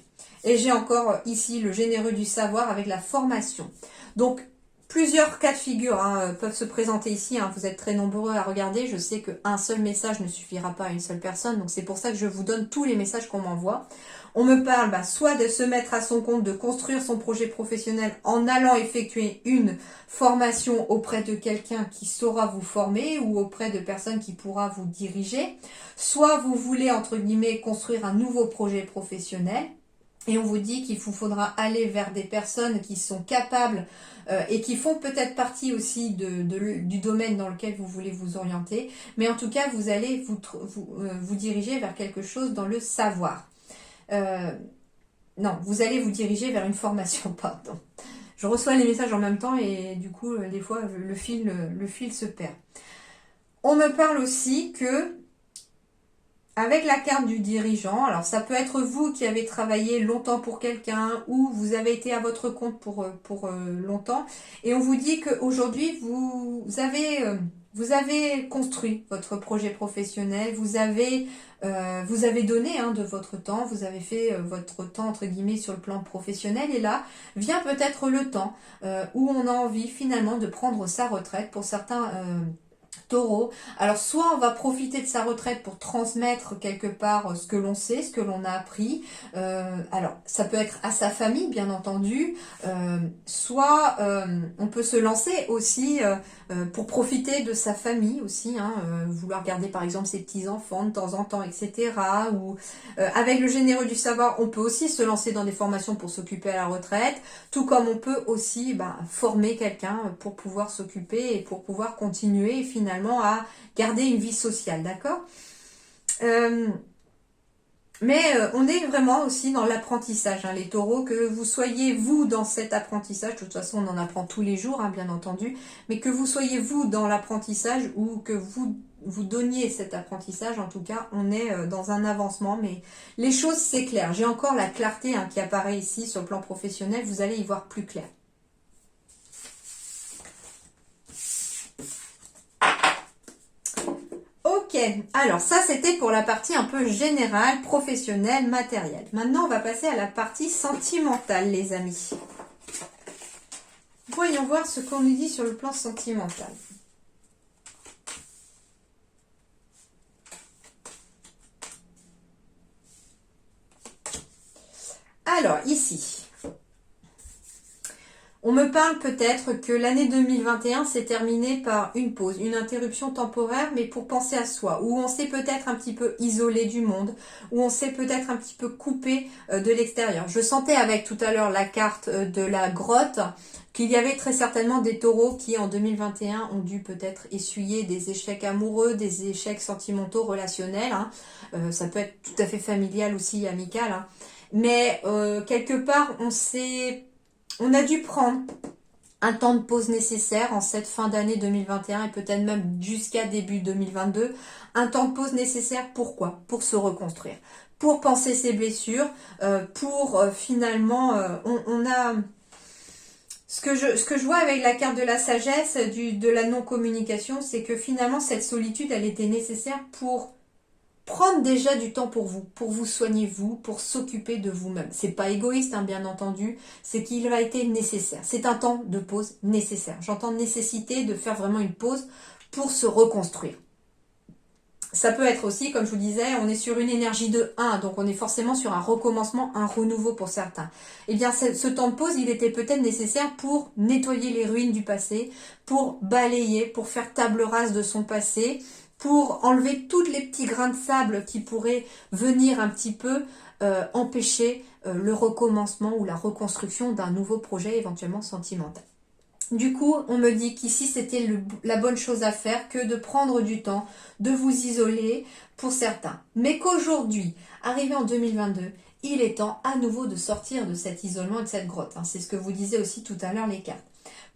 Et j'ai encore ici le généreux du savoir avec la formation. Donc, plusieurs cas de figure peuvent se présenter ici. Vous êtes très nombreux à regarder. Je sais qu'un seul message ne suffira pas à une seule personne. Donc, c'est pour ça que je vous donne tous les messages qu'on m'envoie. On me parle soit de se mettre à son compte, de construire son projet professionnel en allant effectuer une formation auprès de quelqu'un qui saura vous former ou auprès de personnes qui pourra vous diriger. Soit vous voulez, entre guillemets, construire un nouveau projet professionnel. Et on vous dit qu'il vous faudra aller vers des personnes qui sont capables et qui font peut-être partie aussi du domaine dans lequel vous voulez vous orienter. Mais en tout cas, vous allez vous diriger vers quelque chose dans le savoir. Non, vous allez vous diriger vers une formation, pardon. Je reçois les messages en même temps et du coup, des fois, le fil se perd. On me parle aussi que avec la carte du dirigeant, alors ça peut être vous qui avez travaillé longtemps pour quelqu'un ou vous avez été à votre compte pour longtemps et on vous dit qu'aujourd'hui vous avez construit votre projet professionnel, vous avez donné de votre temps, vous avez fait votre temps entre guillemets sur le plan professionnel et là vient peut-être le temps où on a envie finalement de prendre sa retraite pour certains Taureau. Alors soit on va profiter de sa retraite pour transmettre quelque part ce que l'on sait, ce que l'on a appris. Alors ça peut être à sa famille bien entendu. Soit on peut se lancer aussi pour profiter de sa famille aussi. Vouloir garder par exemple ses petits-enfants de temps en temps, etc. Ou avec le généreux du savoir, on peut aussi se lancer dans des formations pour s'occuper à la retraite. Tout comme on peut aussi former quelqu'un pour pouvoir s'occuper et pour pouvoir continuer finalement à garder une vie sociale, d'accord? Mais on est vraiment aussi dans l'apprentissage, les taureaux, que vous soyez vous dans cet apprentissage, de toute façon on en apprend tous les jours, bien entendu, mais que vous soyez vous dans l'apprentissage ou que vous donniez cet apprentissage, en tout cas on est dans un avancement, mais les choses c'est clair. J'ai encore la clarté qui apparaît ici sur le plan professionnel, vous allez y voir plus clair. Ok, alors ça c'était pour la partie un peu générale, professionnelle, matérielle. Maintenant on va passer à la partie sentimentale les amis. Voyons voir ce qu'on nous dit sur le plan sentimental. Alors ici, on me parle peut-être que l'année 2021 s'est terminée par une pause, une interruption temporaire, mais pour penser à soi, où on s'est peut-être un petit peu isolé du monde, où on s'est peut-être un petit peu coupé de l'extérieur. Je sentais avec tout à l'heure la carte de la grotte qu'il y avait très certainement des taureaux qui en 2021 ont dû peut-être essuyer des échecs amoureux, des échecs sentimentaux, relationnels. Ça peut être tout à fait familial aussi, amical. Mais quelque part, on a dû prendre un temps de pause nécessaire en cette fin d'année 2021 et peut-être même jusqu'à début 2022. Un temps de pause nécessaire, pourquoi? Pour se reconstruire, pour penser ses blessures, pour finalement, on a Ce que je vois avec la carte de la sagesse, de la non-communication, c'est que finalement, cette solitude, elle était nécessaire pour prendre déjà du temps pour vous soigner vous, pour s'occuper de vous-même. C'est pas égoïste, hein, bien entendu, c'est qu'il a été nécessaire. C'est un temps de pause nécessaire. J'entends nécessité de faire vraiment une pause pour se reconstruire. Ça peut être aussi, comme je vous disais, on est sur une énergie de 1, donc on est forcément sur un recommencement, un renouveau pour certains. Eh bien, ce temps de pause, il était peut-être nécessaire pour nettoyer les ruines du passé, pour balayer, pour faire table rase de son passé, pour enlever tous les petits grains de sable qui pourraient venir un petit peu empêcher le recommencement ou la reconstruction d'un nouveau projet éventuellement sentimental. Du coup, on me dit qu'ici, c'était la bonne chose à faire que de prendre du temps, de vous isoler pour certains. Mais qu'aujourd'hui, arrivé en 2022, il est temps à nouveau de sortir de cet isolement et de cette grotte. C'est ce que vous disiez aussi tout à l'heure les cartes.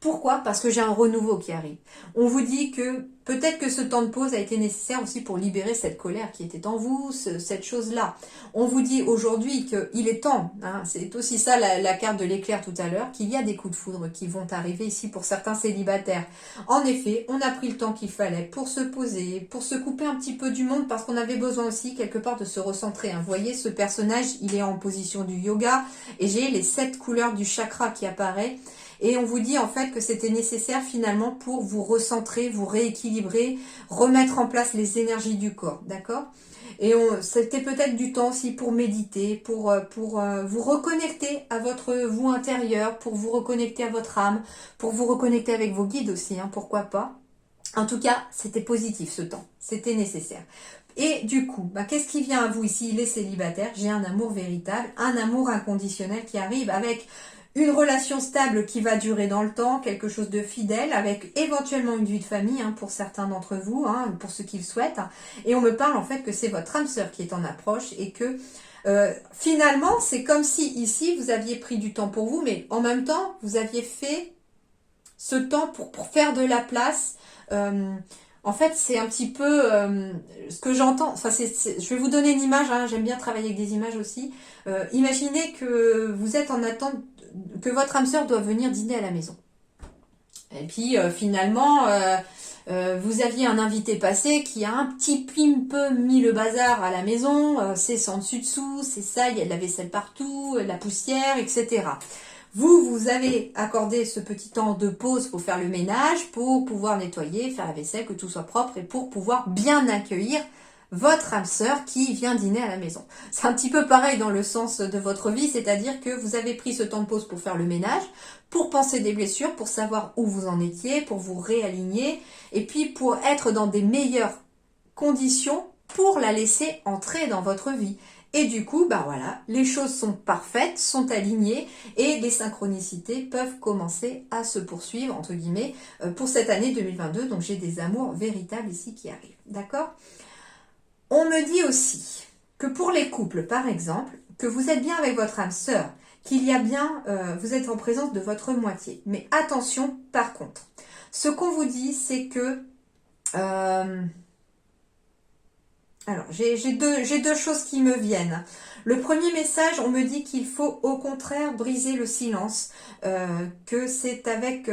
Pourquoi? Parce que j'ai un renouveau qui arrive. On vous dit que peut-être que ce temps de pause a été nécessaire aussi pour libérer cette colère qui était en vous, cette chose-là. On vous dit aujourd'hui qu'il est temps, c'est aussi ça la carte de l'éclair tout à l'heure, qu'il y a des coups de foudre qui vont arriver ici pour certains célibataires. En effet, on a pris le temps qu'il fallait pour se poser, pour se couper un petit peu du monde parce qu'on avait besoin aussi quelque part de se recentrer. Vous voyez, ce personnage, il est en position du yoga et j'ai les 7 couleurs du chakra qui apparaissent. Et on vous dit en fait que c'était nécessaire finalement pour vous recentrer, vous rééquilibrer, remettre en place les énergies du corps, d'accord? Et c'était peut-être du temps aussi pour méditer, pour vous reconnecter à votre vous intérieur, pour vous reconnecter à votre âme, pour vous reconnecter avec vos guides aussi, pourquoi pas. En tout cas, c'était positif ce temps, c'était nécessaire. Et du coup, qu'est-ce qui vient à vous ici, les célibataires? J'ai un amour véritable, un amour inconditionnel qui arrive avec une relation stable qui va durer dans le temps, quelque chose de fidèle, avec éventuellement une vie de famille pour certains d'entre vous, pour ceux qui le souhaitent. Et on me parle en fait que c'est votre âme sœur qui est en approche et que finalement, c'est comme si ici, vous aviez pris du temps pour vous, mais en même temps, vous aviez fait ce temps pour faire de la place. En fait, c'est un petit peu ce que j'entends. Enfin, je vais vous donner une image. J'aime bien travailler avec des images aussi. Imaginez que vous êtes en attente que votre âme sœur doit venir dîner à la maison. Et puis finalement, vous aviez un invité passé qui a un petit peu mis le bazar à la maison. C'est sans dessus-dessous, c'est ça, il y a de la vaisselle partout, de la poussière, etc. Vous avez accordé ce petit temps de pause pour faire le ménage, pour pouvoir nettoyer, faire la vaisselle, que tout soit propre et pour pouvoir bien accueillir votre âme sœur qui vient dîner à la maison. C'est un petit peu pareil dans le sens de votre vie, c'est-à-dire que vous avez pris ce temps de pause pour faire le ménage, pour penser des blessures, pour savoir où vous en étiez, pour vous réaligner, et puis pour être dans des meilleures conditions pour la laisser entrer dans votre vie. Et du coup, voilà, les choses sont parfaites, sont alignées et les synchronicités peuvent commencer à se poursuivre, entre guillemets, pour cette année 2022. Donc j'ai des amours véritables ici qui arrivent. D'accord ? On me dit aussi que pour les couples, par exemple, que vous êtes bien avec votre âme sœur, qu'il y a bien, vous êtes en présence de votre moitié. Mais attention, par contre, ce qu'on vous dit, c'est que... alors, j'ai deux choses qui me viennent. Le premier message, on me dit qu'il faut au contraire briser le silence, que c'est avec,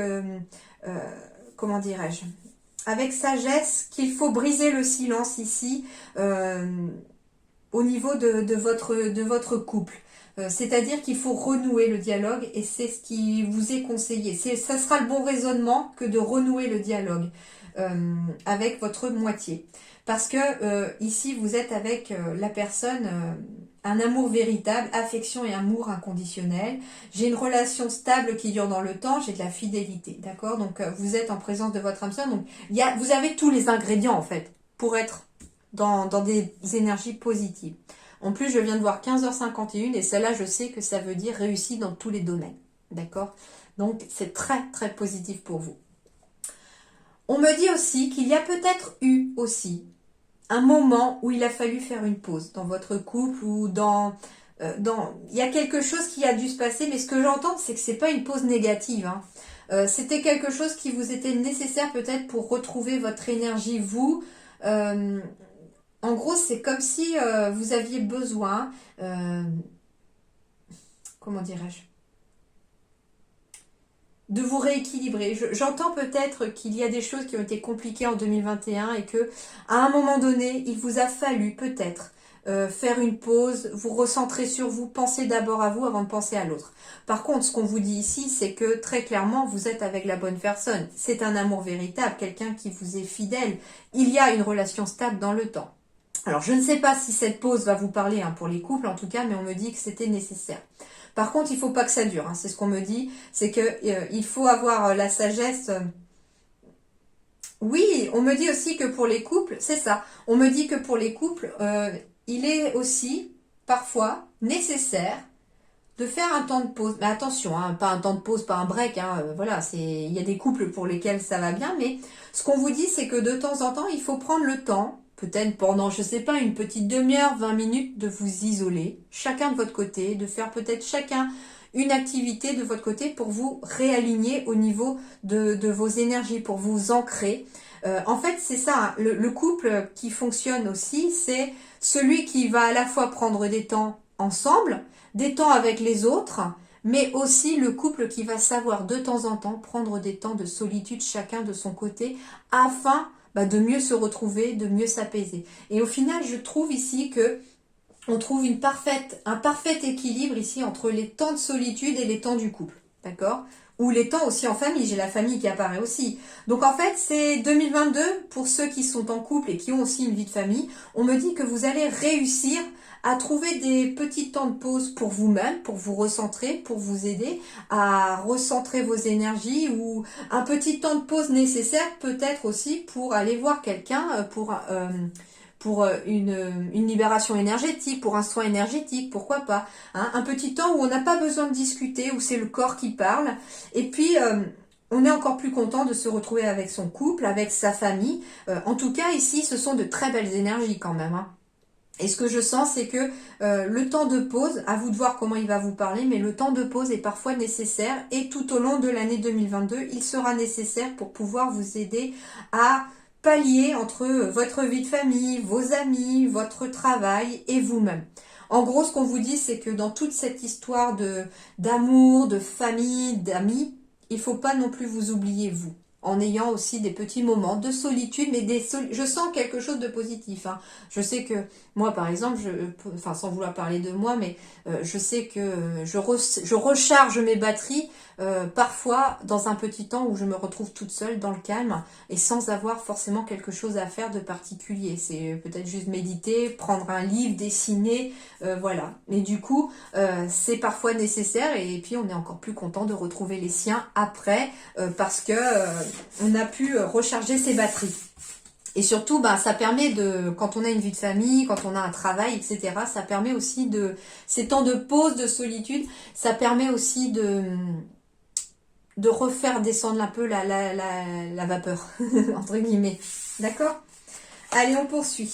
comment dirais-je, avec sagesse qu'il faut briser le silence ici au niveau de votre couple. C'est-à-dire qu'il faut renouer le dialogue et c'est ce qui vous est conseillé. Ça sera le bon raisonnement que de renouer le dialogue avec votre moitié. Parce que ici, vous êtes avec la personne, un amour véritable, affection et amour inconditionnel. J'ai une relation stable qui dure dans le temps, j'ai de la fidélité, d'accord? Donc, vous êtes en présence de votre âme sœur. Donc, vous avez tous les ingrédients, en fait, pour être dans des énergies positives. En plus, je viens de voir 15h51 et celle-là, je sais que ça veut dire réussi dans tous les domaines, d'accord? Donc, c'est très, très positif pour vous. On me dit aussi qu'il y a peut-être eu aussi un moment où il a fallu faire une pause dans votre couple ou il y a quelque chose qui a dû se passer, mais ce que j'entends, c'est que c'est pas une pause négative. C'était quelque chose qui vous était nécessaire peut-être pour retrouver votre énergie, vous. En gros, c'est comme si vous aviez besoin, comment dirais-je, de vous rééquilibrer. J'entends peut-être qu'il y a des choses qui ont été compliquées en 2021 et que à un moment donné, il vous a fallu peut-être faire une pause, vous recentrer sur vous, penser d'abord à vous avant de penser à l'autre. Par contre, ce qu'on vous dit ici, c'est que très clairement, vous êtes avec la bonne personne. C'est un amour véritable, quelqu'un qui vous est fidèle. Il y a une relation stable dans le temps. Alors, je ne sais pas si cette pause va vous parler pour les couples, en tout cas, mais on me dit que c'était nécessaire. Par contre, il faut pas que ça dure. C'est ce qu'on me dit. C'est que il faut avoir la sagesse. Oui, on me dit aussi que pour les couples, c'est ça. On me dit que pour les couples, il est aussi parfois nécessaire de faire un temps de pause. Mais attention, pas un temps de pause, pas un break. Voilà, il y a des couples pour lesquels ça va bien, mais ce qu'on vous dit, c'est que de temps en temps, il faut prendre le temps, peut-être pendant, je sais pas, une petite demi-heure, 20 minutes, de vous isoler, chacun de votre côté, de faire peut-être chacun une activité de votre côté pour vous réaligner au niveau de vos énergies, pour vous ancrer. En fait, c'est ça, le couple qui fonctionne aussi, c'est celui qui va à la fois prendre des temps ensemble, des temps avec les autres, mais aussi le couple qui va savoir de temps en temps prendre des temps de solitude chacun de son côté afin de mieux se retrouver, de mieux s'apaiser. Et au final, je trouve ici que on trouve un parfait équilibre ici entre les temps de solitude et les temps du couple. D'accord? Ou les temps aussi en famille. J'ai la famille qui apparaît aussi. Donc en fait, c'est 2022 pour ceux qui sont en couple et qui ont aussi une vie de famille. On me dit que vous allez réussir à trouver des petits temps de pause pour vous-même, pour vous recentrer, pour vous aider à recentrer vos énergies ou un petit temps de pause nécessaire peut-être aussi pour aller voir quelqu'un pour une libération énergétique, pour un soin énergétique, pourquoi pas. Un petit temps où on n'a pas besoin de discuter, où c'est le corps qui parle. Et puis, on est encore plus content de se retrouver avec son couple, avec sa famille. En tout cas, ici, ce sont de très belles énergies quand même. Et ce que je sens, c'est que le temps de pause, à vous de voir comment il va vous parler, mais le temps de pause est parfois nécessaire. Et tout au long de l'année 2022, il sera nécessaire pour pouvoir vous aider à pallier entre votre vie de famille, vos amis, votre travail et vous-même. En gros, ce qu'on vous dit, c'est que dans toute cette histoire d'amour, de famille, d'amis, il faut pas non plus vous oublier vous, en ayant aussi des petits moments de solitude, mais je sens quelque chose de positif. Je sais que moi, par exemple, sans vouloir parler de moi, mais je sais que je recharge mes batteries parfois dans un petit temps où je me retrouve toute seule dans le calme et sans avoir forcément quelque chose à faire de particulier. C'est peut-être juste méditer, prendre un livre, dessiner, voilà. Mais du coup, c'est parfois nécessaire et puis on est encore plus content de retrouver les siens après parce que on a pu recharger ses batteries. Et surtout, ça permet quand on a une vie de famille, quand on a un travail, etc., ça permet aussi ces temps de pause, de solitude, ça permet aussi de refaire descendre un peu la vapeur, entre guillemets. D'accord? Allez, on poursuit.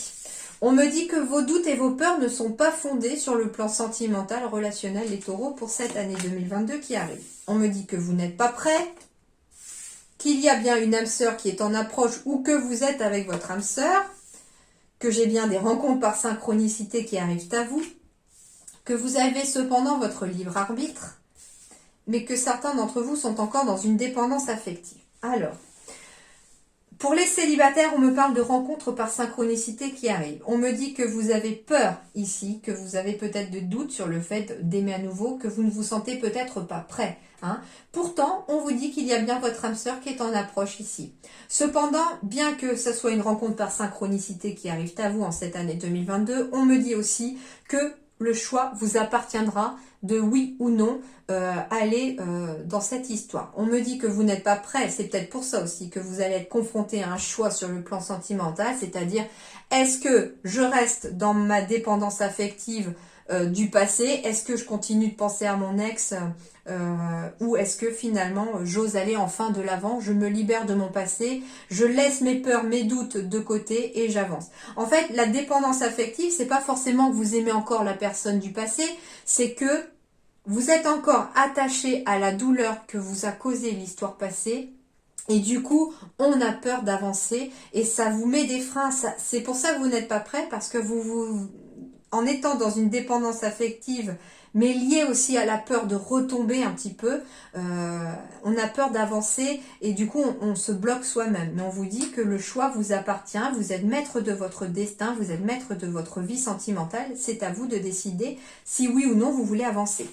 On me dit que vos doutes et vos peurs ne sont pas fondés sur le plan sentimental, relationnel, les taureaux, pour cette année 2022 qui arrive. On me dit que vous n'êtes pas prêts, qu'il y a bien une âme sœur qui est en approche ou que vous êtes avec votre âme sœur, que j'ai bien des rencontres par synchronicité qui arrivent à vous, que vous avez cependant votre libre arbitre, mais que certains d'entre vous sont encore dans une dépendance affective. Alors, pour les célibataires, on me parle de rencontres par synchronicité qui arrivent. On me dit que vous avez peur ici, que vous avez peut-être des doutes sur le fait d'aimer à nouveau, que vous ne vous sentez peut-être pas prêt. Pourtant, on vous dit qu'il y a bien votre âme sœur qui est en approche ici. Cependant, bien que ce soit une rencontre par synchronicité qui arrive à vous en cette année 2022, on me dit aussi que le choix vous appartiendra de oui ou non aller dans cette histoire. On me dit que vous n'êtes pas prêt, c'est peut-être pour ça aussi que vous allez être confronté à un choix sur le plan sentimental, c'est-à-dire est-ce que je reste dans ma dépendance affective du passé, est-ce que je continue de penser à mon ex ou est-ce que finalement j'ose aller enfin de l'avant, je me libère de mon passé, je laisse mes peurs, mes doutes de côté et j'avance. En fait, la dépendance affective, c'est pas forcément que vous aimez encore la personne du passé, c'est que vous êtes encore attaché à la douleur que vous a causée l'histoire passée. Et du coup, on a peur d'avancer et ça vous met des freins. C'est pour ça que vous n'êtes pas prêt parce que en étant dans une dépendance affective, mais liée aussi à la peur de retomber un petit peu, on a peur d'avancer et du coup on se bloque soi-même. Mais on vous dit que le choix vous appartient, vous êtes maître de votre destin, vous êtes maître de votre vie sentimentale, c'est à vous de décider si oui ou non vous voulez avancer.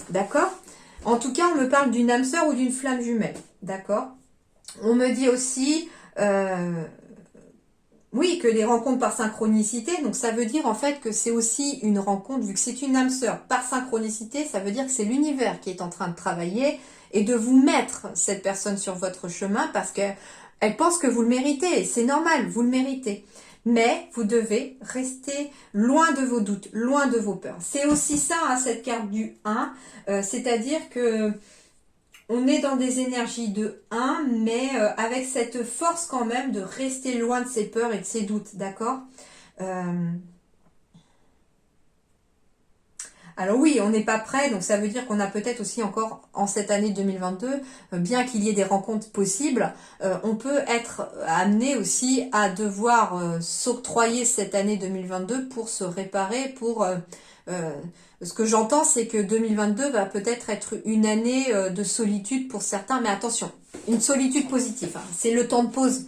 D'accord? En tout cas, on me parle d'une âme sœur ou d'une flamme jumelle. D'accord? On me dit aussi... oui, que les rencontres par synchronicité, donc ça veut dire en fait que c'est aussi une rencontre, vu que c'est une âme sœur par synchronicité, ça veut dire que c'est l'univers qui est en train de travailler et de vous mettre cette personne sur votre chemin parce que elle pense que vous le méritez, et c'est normal, vous le méritez. Mais vous devez rester loin de vos doutes, loin de vos peurs. C'est aussi ça, hein, cette carte du 1, c'est-à-dire que on est dans des énergies de 1, mais avec cette force quand même de rester loin de ses peurs et de ses doutes, d'accord? Alors oui, on n'est pas prêt, donc ça veut dire qu'on a peut-être aussi encore en cette année 2022, bien qu'il y ait des rencontres possibles, on peut être amené aussi à devoir s'octroyer cette année 2022 pour se réparer, pour... ce que j'entends, c'est que 2022 va peut-être être une année de solitude pour certains, mais attention, une solitude positive, hein. C'est le temps de pause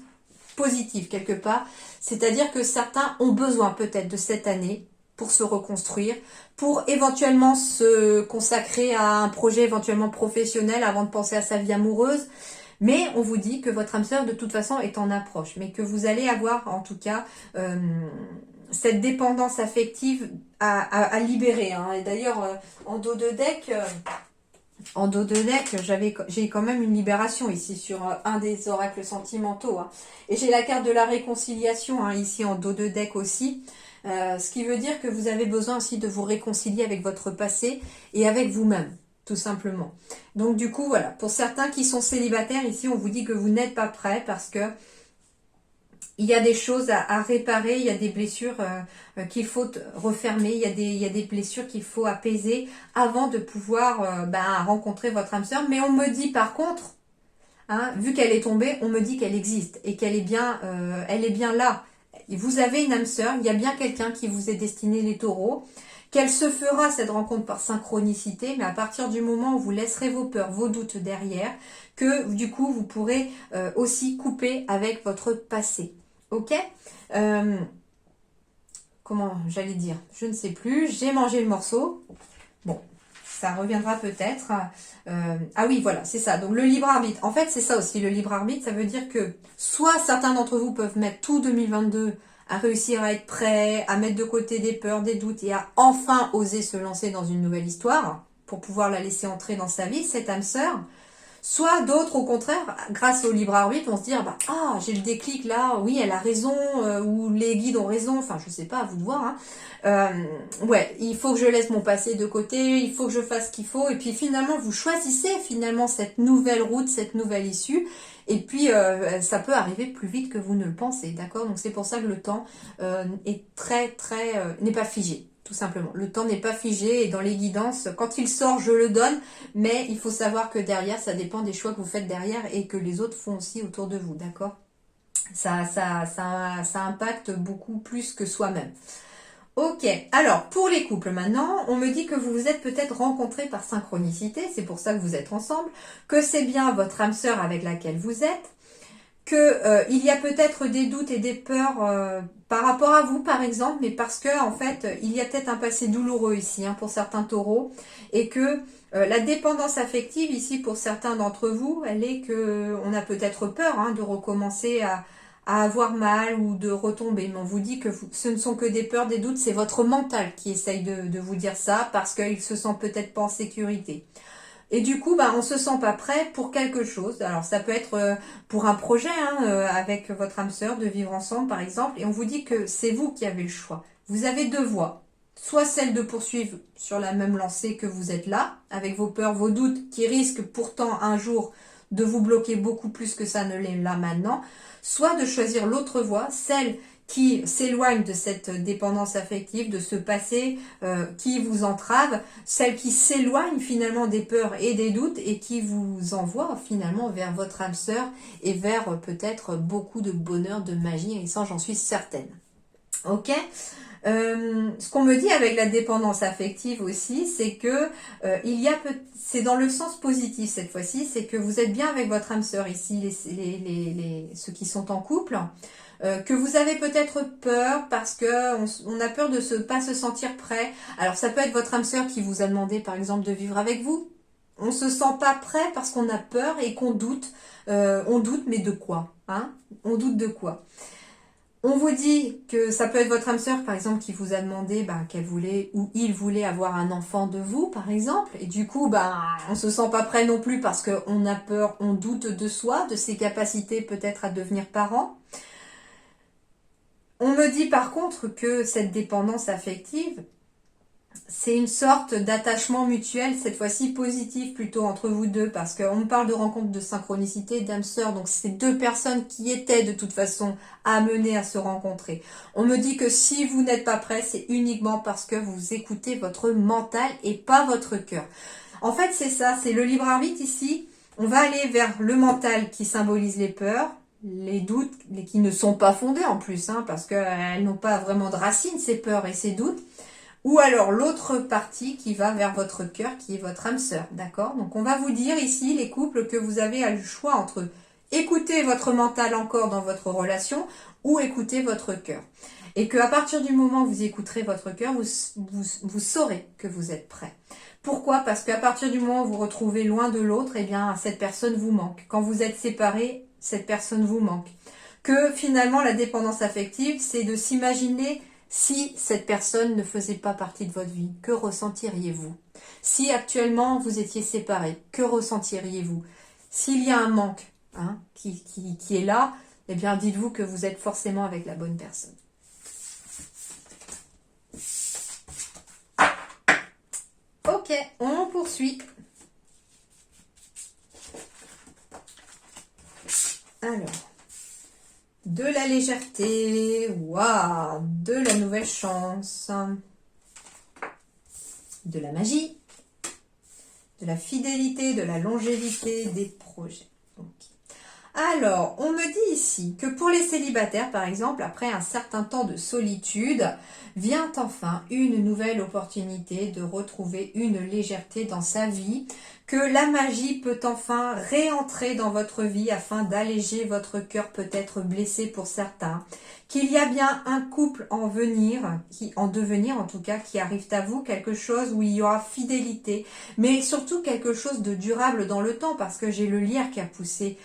positive quelque part, c'est-à-dire que certains ont besoin peut-être de cette année pour se reconstruire, pour éventuellement se consacrer à un projet éventuellement professionnel avant de penser à sa vie amoureuse. Mais on vous dit que votre âme sœur de toute façon est en approche, mais que vous allez avoir en tout cas cette dépendance affective à libérer, hein. Et d'ailleurs, en dos de deck, j'ai quand même une libération ici sur un des oracles sentimentaux, hein. Et j'ai la carte de la réconciliation, hein, ici en dos de deck aussi. Ce qui veut dire que vous avez besoin aussi de vous réconcilier avec votre passé et avec vous-même, tout simplement. Donc du coup, voilà, pour certains qui sont célibataires, ici on vous dit que vous n'êtes pas prêts parce que il y a des choses à réparer, il y a des blessures qu'il faut refermer, il y a des blessures qu'il faut apaiser avant de pouvoir rencontrer votre âme sœur. Mais on me dit par contre, hein, vu qu'elle est tombée, on me dit qu'elle existe et qu'elle est elle est bien là. Vous avez une âme sœur, il y a bien quelqu'un qui vous est destiné, les taureaux, qu'elle se fera cette rencontre par synchronicité, mais à partir du moment où vous laisserez vos peurs, vos doutes derrière, que du coup vous pourrez aussi couper avec votre passé. Ok? Comment j'allais dire? Je ne sais plus. J'ai mangé le morceau. Bon, ça reviendra peut-être. Ah oui, voilà, c'est ça. Donc le libre arbitre. En fait, c'est ça aussi, le libre arbitre. Ça veut dire que soit certains d'entre vous peuvent mettre tout 2022 à réussir à être prêt, à mettre de côté des peurs, des doutes et à enfin oser se lancer dans une nouvelle histoire pour pouvoir la laisser entrer dans sa vie, cette âme sœur. Soit d'autres, au contraire, grâce au libre arbitre, vont se dire j'ai le déclic là, oui, elle a raison, ou les guides ont raison, enfin, je sais pas, à vous de voir, hein. Ouais, il faut que je laisse mon passé de côté, il faut que je fasse ce qu'il faut, et puis finalement, vous choisissez finalement cette nouvelle route, cette nouvelle issue, et puis ça peut arriver plus vite que vous ne le pensez, d'accord? Donc c'est pour ça que le temps est n'est pas figé. Tout simplement. Le temps n'est pas figé et dans les guidances, quand il sort, je le donne, mais il faut savoir que derrière, ça dépend des choix que vous faites derrière et que les autres font aussi autour de vous, d'accord? Ça impacte beaucoup plus que soi-même. Ok, alors pour les couples maintenant, on me dit que vous vous êtes peut-être rencontrés par synchronicité, c'est pour ça que vous êtes ensemble, que c'est bien votre âme sœur avec laquelle vous êtes, que il y a peut-être des doutes et des peurs par rapport à vous par exemple, mais parce que en fait il y a peut-être un passé douloureux ici, hein, pour certains taureaux, et que la dépendance affective ici pour certains d'entre vous, elle est que on a peut-être peur, hein, de recommencer à avoir mal ou de retomber, mais on vous dit que ce ne sont que des peurs, des doutes, c'est votre mental qui essaye de vous dire ça parce qu'il se sent peut-être pas en sécurité. Et du coup, on se sent pas prêt pour quelque chose. Alors ça peut être pour un projet, hein, avec votre âme sœur, de vivre ensemble par exemple. Et on vous dit que c'est vous qui avez le choix. Vous avez deux voies. Soit celle de poursuivre sur la même lancée que vous êtes là, avec vos peurs, vos doutes, qui risquent pourtant un jour de vous bloquer beaucoup plus que ça ne l'est là maintenant. Soit de choisir l'autre voie, celle qui s'éloigne de cette dépendance affective, de ce passé qui vous entrave, celle qui s'éloigne finalement des peurs et des doutes et qui vous envoie finalement vers votre âme sœur et vers peut-être beaucoup de bonheur, de magie, et ça j'en suis certaine. Ok. Ce qu'on me dit avec la dépendance affective aussi, c'est que c'est dans le sens positif cette fois-ci, c'est que vous êtes bien avec votre âme sœur ici, ceux qui sont en couple, que vous avez peut-être peur parce que on a peur de pas se sentir prêt. Alors ça peut être votre âme sœur qui vous a demandé par exemple de vivre avec vous. On se sent pas prêt parce qu'on a peur et qu'on doute. On doute, mais de quoi, hein? On doute de quoi? On vous dit que ça peut être votre âme sœur, par exemple, qui vous a demandé qu'elle voulait ou il voulait avoir un enfant de vous, par exemple. Et du coup, on se sent pas prêt non plus parce qu'on a peur, on doute de soi, de ses capacités peut-être à devenir parent. On me dit par contre que cette dépendance affective, c'est une sorte d'attachement mutuel, cette fois-ci positif plutôt entre vous deux, parce qu'on me parle de rencontre de synchronicité, d'âme sœur, donc c'est deux personnes qui étaient de toute façon amenées à se rencontrer. On me dit que si vous n'êtes pas prêt, c'est uniquement parce que vous écoutez votre mental et pas votre cœur. En fait, c'est ça, c'est le libre arbitre ici. On va aller vers le mental qui symbolise les peurs, les doutes, mais qui ne sont pas fondés en plus, hein, parce qu'elles n'ont pas vraiment de racines, ces peurs et ces doutes. Ou alors l'autre partie qui va vers votre cœur, qui est votre âme sœur, d'accord? Donc on va vous dire ici, les couples, que vous avez le choix entre écouter votre mental encore dans votre relation ou écouter votre cœur. Et qu'à partir du moment où vous écouterez votre cœur, vous saurez que vous êtes prêt. Pourquoi? Parce qu'à partir du moment où vous vous retrouvez loin de l'autre, eh bien cette personne vous manque. Quand vous êtes séparés, cette personne vous manque. Que finalement la dépendance affective, c'est de s'imaginer si cette personne ne faisait pas partie de votre vie. Que ressentiriez-vous? Si actuellement vous étiez séparés, que ressentiriez-vous? S'il y a un manque qui est là, eh bien dites-vous que vous êtes forcément avec la bonne personne. Ok, on poursuit. Alors, de la légèreté, waouh, de la nouvelle chance, de la magie, de la fidélité, de la longévité, des projets. Alors, on me dit ici que pour les célibataires, par exemple, après un certain temps de solitude, vient enfin une nouvelle opportunité de retrouver une légèreté dans sa vie, que la magie peut enfin réentrer dans votre vie afin d'alléger votre cœur peut-être blessé pour certains, qu'il y a bien un couple en devenir en tout cas, qui arrive à vous, quelque chose où il y aura fidélité, mais surtout quelque chose de durable dans le temps, parce que j'ai le lierre qui a poussé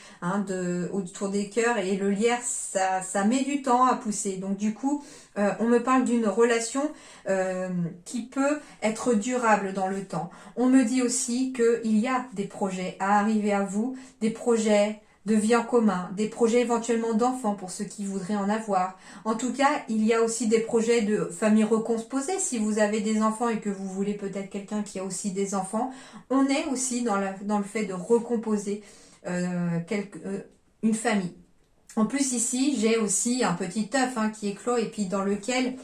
autour des cœurs, et le lierre, ça met du temps à pousser. Donc du coup, on me parle d'une relation qui peut être durable dans le temps. On me dit aussi qu'il y a des projets à arriver à vous, des projets de vie en commun, des projets éventuellement d'enfants pour ceux qui voudraient en avoir. En tout cas, il y a aussi des projets de famille recomposée. Si vous avez des enfants et que vous voulez peut-être quelqu'un qui a aussi des enfants, on est aussi dans le fait de recomposer une famille. En plus ici, j'ai aussi un petit œuf qui éclot et puis dans lequel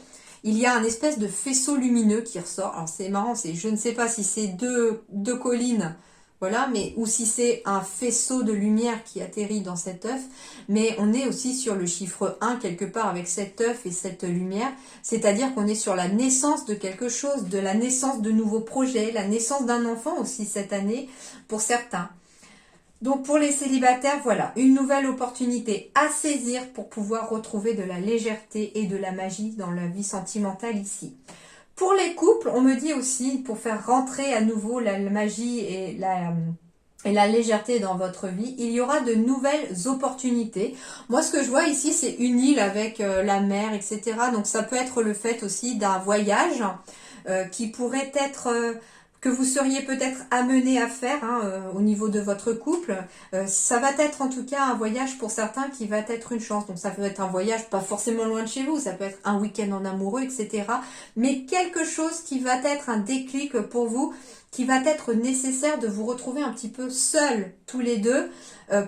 il y a un espèce de faisceau lumineux qui ressort. Alors c'est marrant, je ne sais pas si c'est deux collines, voilà, ou si c'est un faisceau de lumière qui atterrit dans cet œuf. Mais on est aussi sur le chiffre 1 quelque part avec cet œuf et cette lumière. C'est-à-dire qu'on est sur la naissance de quelque chose, de la naissance de nouveaux projets, la naissance d'un enfant aussi cette année pour certains. Donc pour les célibataires, voilà, une nouvelle opportunité à saisir pour pouvoir retrouver de la légèreté et de la magie dans la vie sentimentale ici. Pour les couples, on me dit aussi, pour faire rentrer à nouveau la magie et la légèreté dans votre vie, il y aura de nouvelles opportunités. Moi, ce que je vois ici, c'est une île avec la mer, etc. Donc ça peut être le fait aussi d'un voyage qui pourrait être... que vous seriez peut-être amené à faire au niveau de votre couple. Ça va être en tout cas un voyage pour certains qui va être une chance. Donc ça peut être un voyage pas forcément loin de chez vous, ça peut être un week-end en amoureux, etc. Mais quelque chose qui va être un déclic pour vous, qui va être nécessaire de vous retrouver un petit peu seuls tous les deux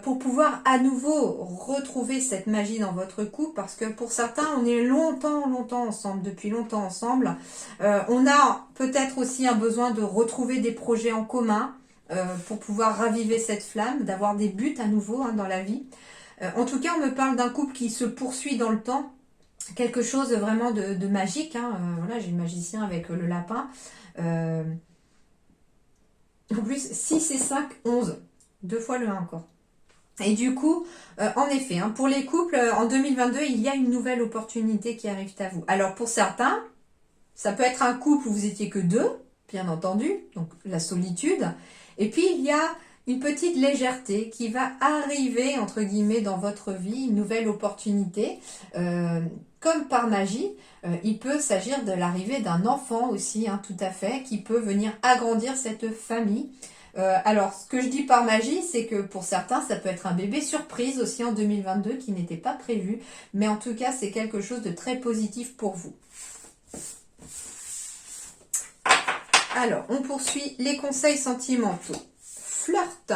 pour pouvoir à nouveau retrouver cette magie dans votre couple, parce que pour certains on est longtemps ensemble, depuis longtemps ensemble. On a peut-être aussi un besoin de retrouver des projets en commun pour pouvoir raviver cette flamme, d'avoir des buts à nouveau dans la vie. En tout cas, on me parle d'un couple qui se poursuit dans le temps quelque chose vraiment de magique. Hein. Voilà, j'ai le magicien avec le lapin. En plus, 6 et 5, 11. Deux fois le 1 encore. Et du coup, en effet, hein, pour les couples, en 2022, il y a une nouvelle opportunité qui arrive à vous. Alors pour certains, ça peut être un couple où vous étiez que deux, bien entendu, donc la solitude. Et puis il y a une petite légèreté qui va arriver, entre guillemets, dans votre vie, une nouvelle opportunité. Comme par magie, il peut s'agir de l'arrivée d'un enfant aussi, hein, tout à fait, qui peut venir agrandir cette famille. Alors, ce que je dis par magie, c'est que pour certains, ça peut être un bébé surprise aussi en 2022 qui n'était pas prévu. Mais en tout cas, c'est quelque chose de très positif pour vous. Alors, on poursuit les conseils sentimentaux. Flirt.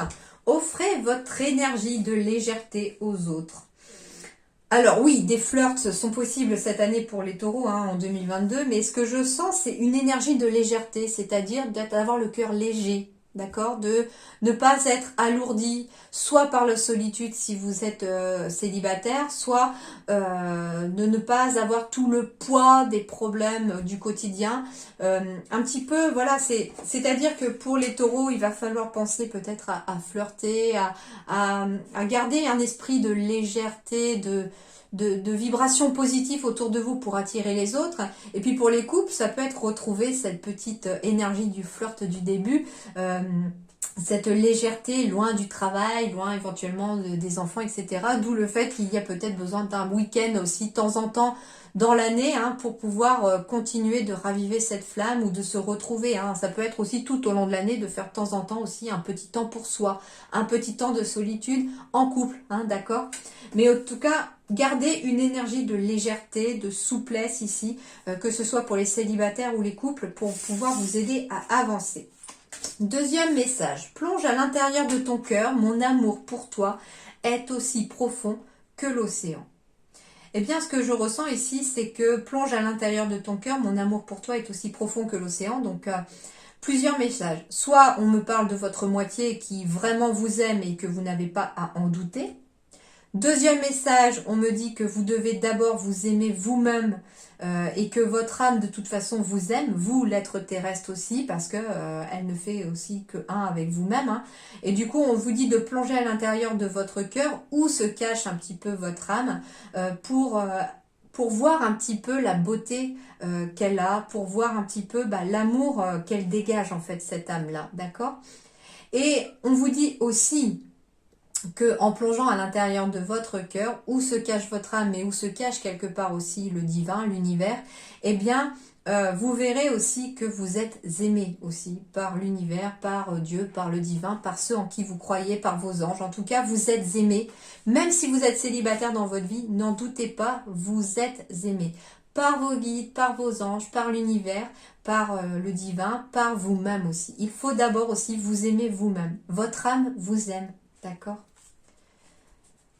Offrez votre énergie de légèreté aux autres. Alors oui, des flirts sont possibles cette année pour les taureaux, hein, en 2022, mais ce que je sens, c'est une énergie de légèreté, c'est-à-dire d'avoir le cœur léger, d'accord, de ne pas être alourdi, soit par la solitude si vous êtes célibataire, soit de ne pas avoir tout le poids des problèmes du quotidien. Un petit peu, voilà, c'est-à-dire que pour les taureaux, il va falloir penser peut-être à flirter, à garder un esprit de légèreté, de vibrations positives autour de vous pour attirer les autres. Et puis pour les couples, ça peut être retrouver cette petite énergie du flirt du début, cette légèreté loin du travail, loin éventuellement des enfants, etc. D'où le fait qu'il y a peut-être besoin d'un week-end aussi de temps en temps dans l'année, hein, pour pouvoir continuer de raviver cette flamme ou de se retrouver. Hein. Ça peut être aussi tout au long de l'année de faire de temps en temps aussi un petit temps pour soi, un petit temps de solitude en couple, hein, d'accord? Mais en tout cas, gardez une énergie de légèreté, de souplesse ici, que ce soit pour les célibataires ou les couples, pour pouvoir vous aider à avancer. Deuxième message, plonge à l'intérieur de ton cœur, mon amour pour toi est aussi profond que l'océan. Eh bien, ce que je ressens ici, c'est que plonge à l'intérieur de ton cœur, mon amour pour toi est aussi profond que l'océan. Donc, plusieurs messages. Soit on me parle de votre moitié qui vraiment vous aime et que vous n'avez pas à en douter. Deuxième message, on me dit que vous devez d'abord vous aimer vous-même et que votre âme de toute façon vous aime, vous l'être terrestre aussi, parce que elle ne fait aussi que un avec vous-même. Hein. Et du coup, on vous dit de plonger à l'intérieur de votre cœur où se cache un petit peu votre âme pour voir un petit peu la beauté qu'elle a, pour voir un petit peu l'amour qu'elle dégage en fait, cette âme-là, d'accord? Et on vous dit aussi que en plongeant à l'intérieur de votre cœur, où se cache votre âme et où se cache quelque part aussi le divin, l'univers, eh bien, vous verrez aussi que vous êtes aimé aussi par l'univers, par Dieu, par le divin, par ceux en qui vous croyez, par vos anges. En tout cas, vous êtes aimé. Même si vous êtes célibataire dans votre vie, n'en doutez pas, vous êtes aimé. Par vos guides, par vos anges, par l'univers, par le divin, par vous-même aussi. Il faut d'abord aussi vous aimer vous-même. Votre âme vous aime. D'accord?